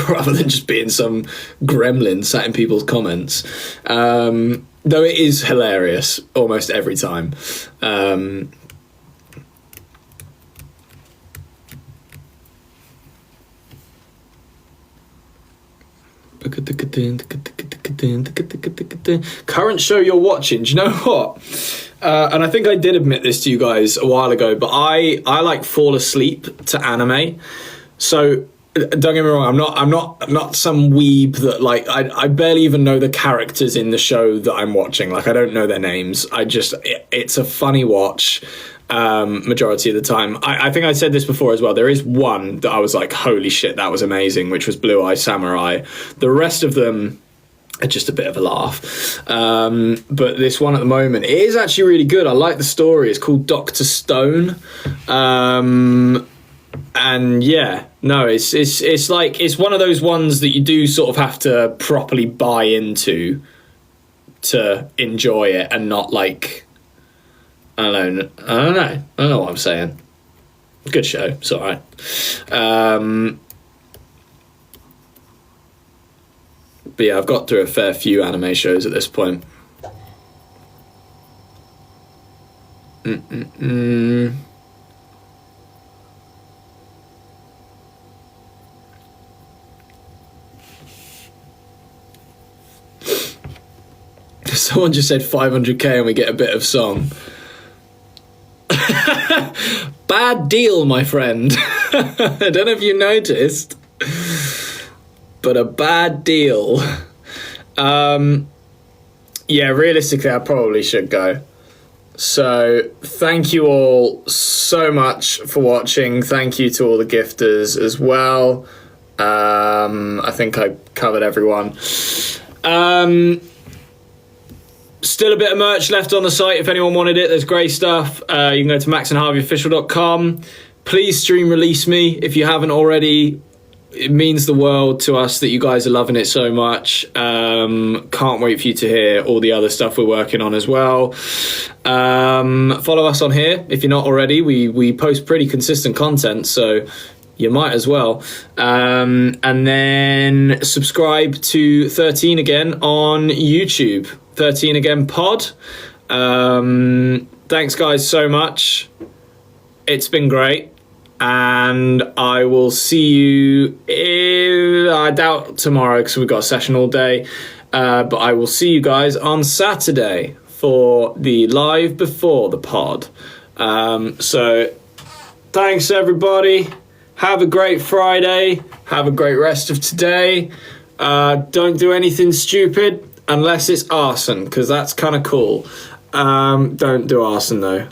Speaker 1: rather than just being some gremlin sat in people's comments. Though it is hilarious almost every time. Current show you're watching. Do you know what? And I think I did admit this to you guys a while ago, but I like fall asleep to anime. So don't get me wrong, I'm not some weeb that, like, I barely even know the characters in the show that I'm watching. Like, I don't know their names. It's a funny watch. Majority of the time. I think I said this before as well. There is one that I was like, holy shit, that was amazing, which was Blue Eye Samurai. The rest of them are just a bit of a laugh. But this one at the moment, it is actually really good. I like the story. It's called Dr. Stone. And yeah, no, it's like, it's one of those ones that you do sort of have to properly buy into to enjoy it, and not like, I don't know what I'm saying. Good show. It's all right. But yeah, I've got through a fair few anime shows at this point. Someone just said 500k and we get a bit of song. Bad deal, my friend. I don't know if you noticed, but a bad deal. Yeah, realistically, I probably should go. So thank you all so much for watching. Thank you to all the gifters as well. I think I covered everyone. Still a bit of merch left on the site if anyone wanted it. There's great stuff. You can go to maxandharveyofficial.com. Please stream Release Me if you haven't already. It means the world to us that you guys are loving it so much. Can't wait for you to hear all the other stuff we're working on as well. Follow us on here if you're not already. We post pretty consistent content, so you might as well. And then subscribe to 13 Again on YouTube. 13 Again Pod. Thanks guys so much. It's been great. And I will see you, I doubt tomorrow because we've got a session all day, but I will see you guys on Saturday for the live before the pod. So thanks everybody. Have a great Friday. Have a great rest of today. Don't do anything stupid unless it's arson, because that's kind of cool. Don't do arson though.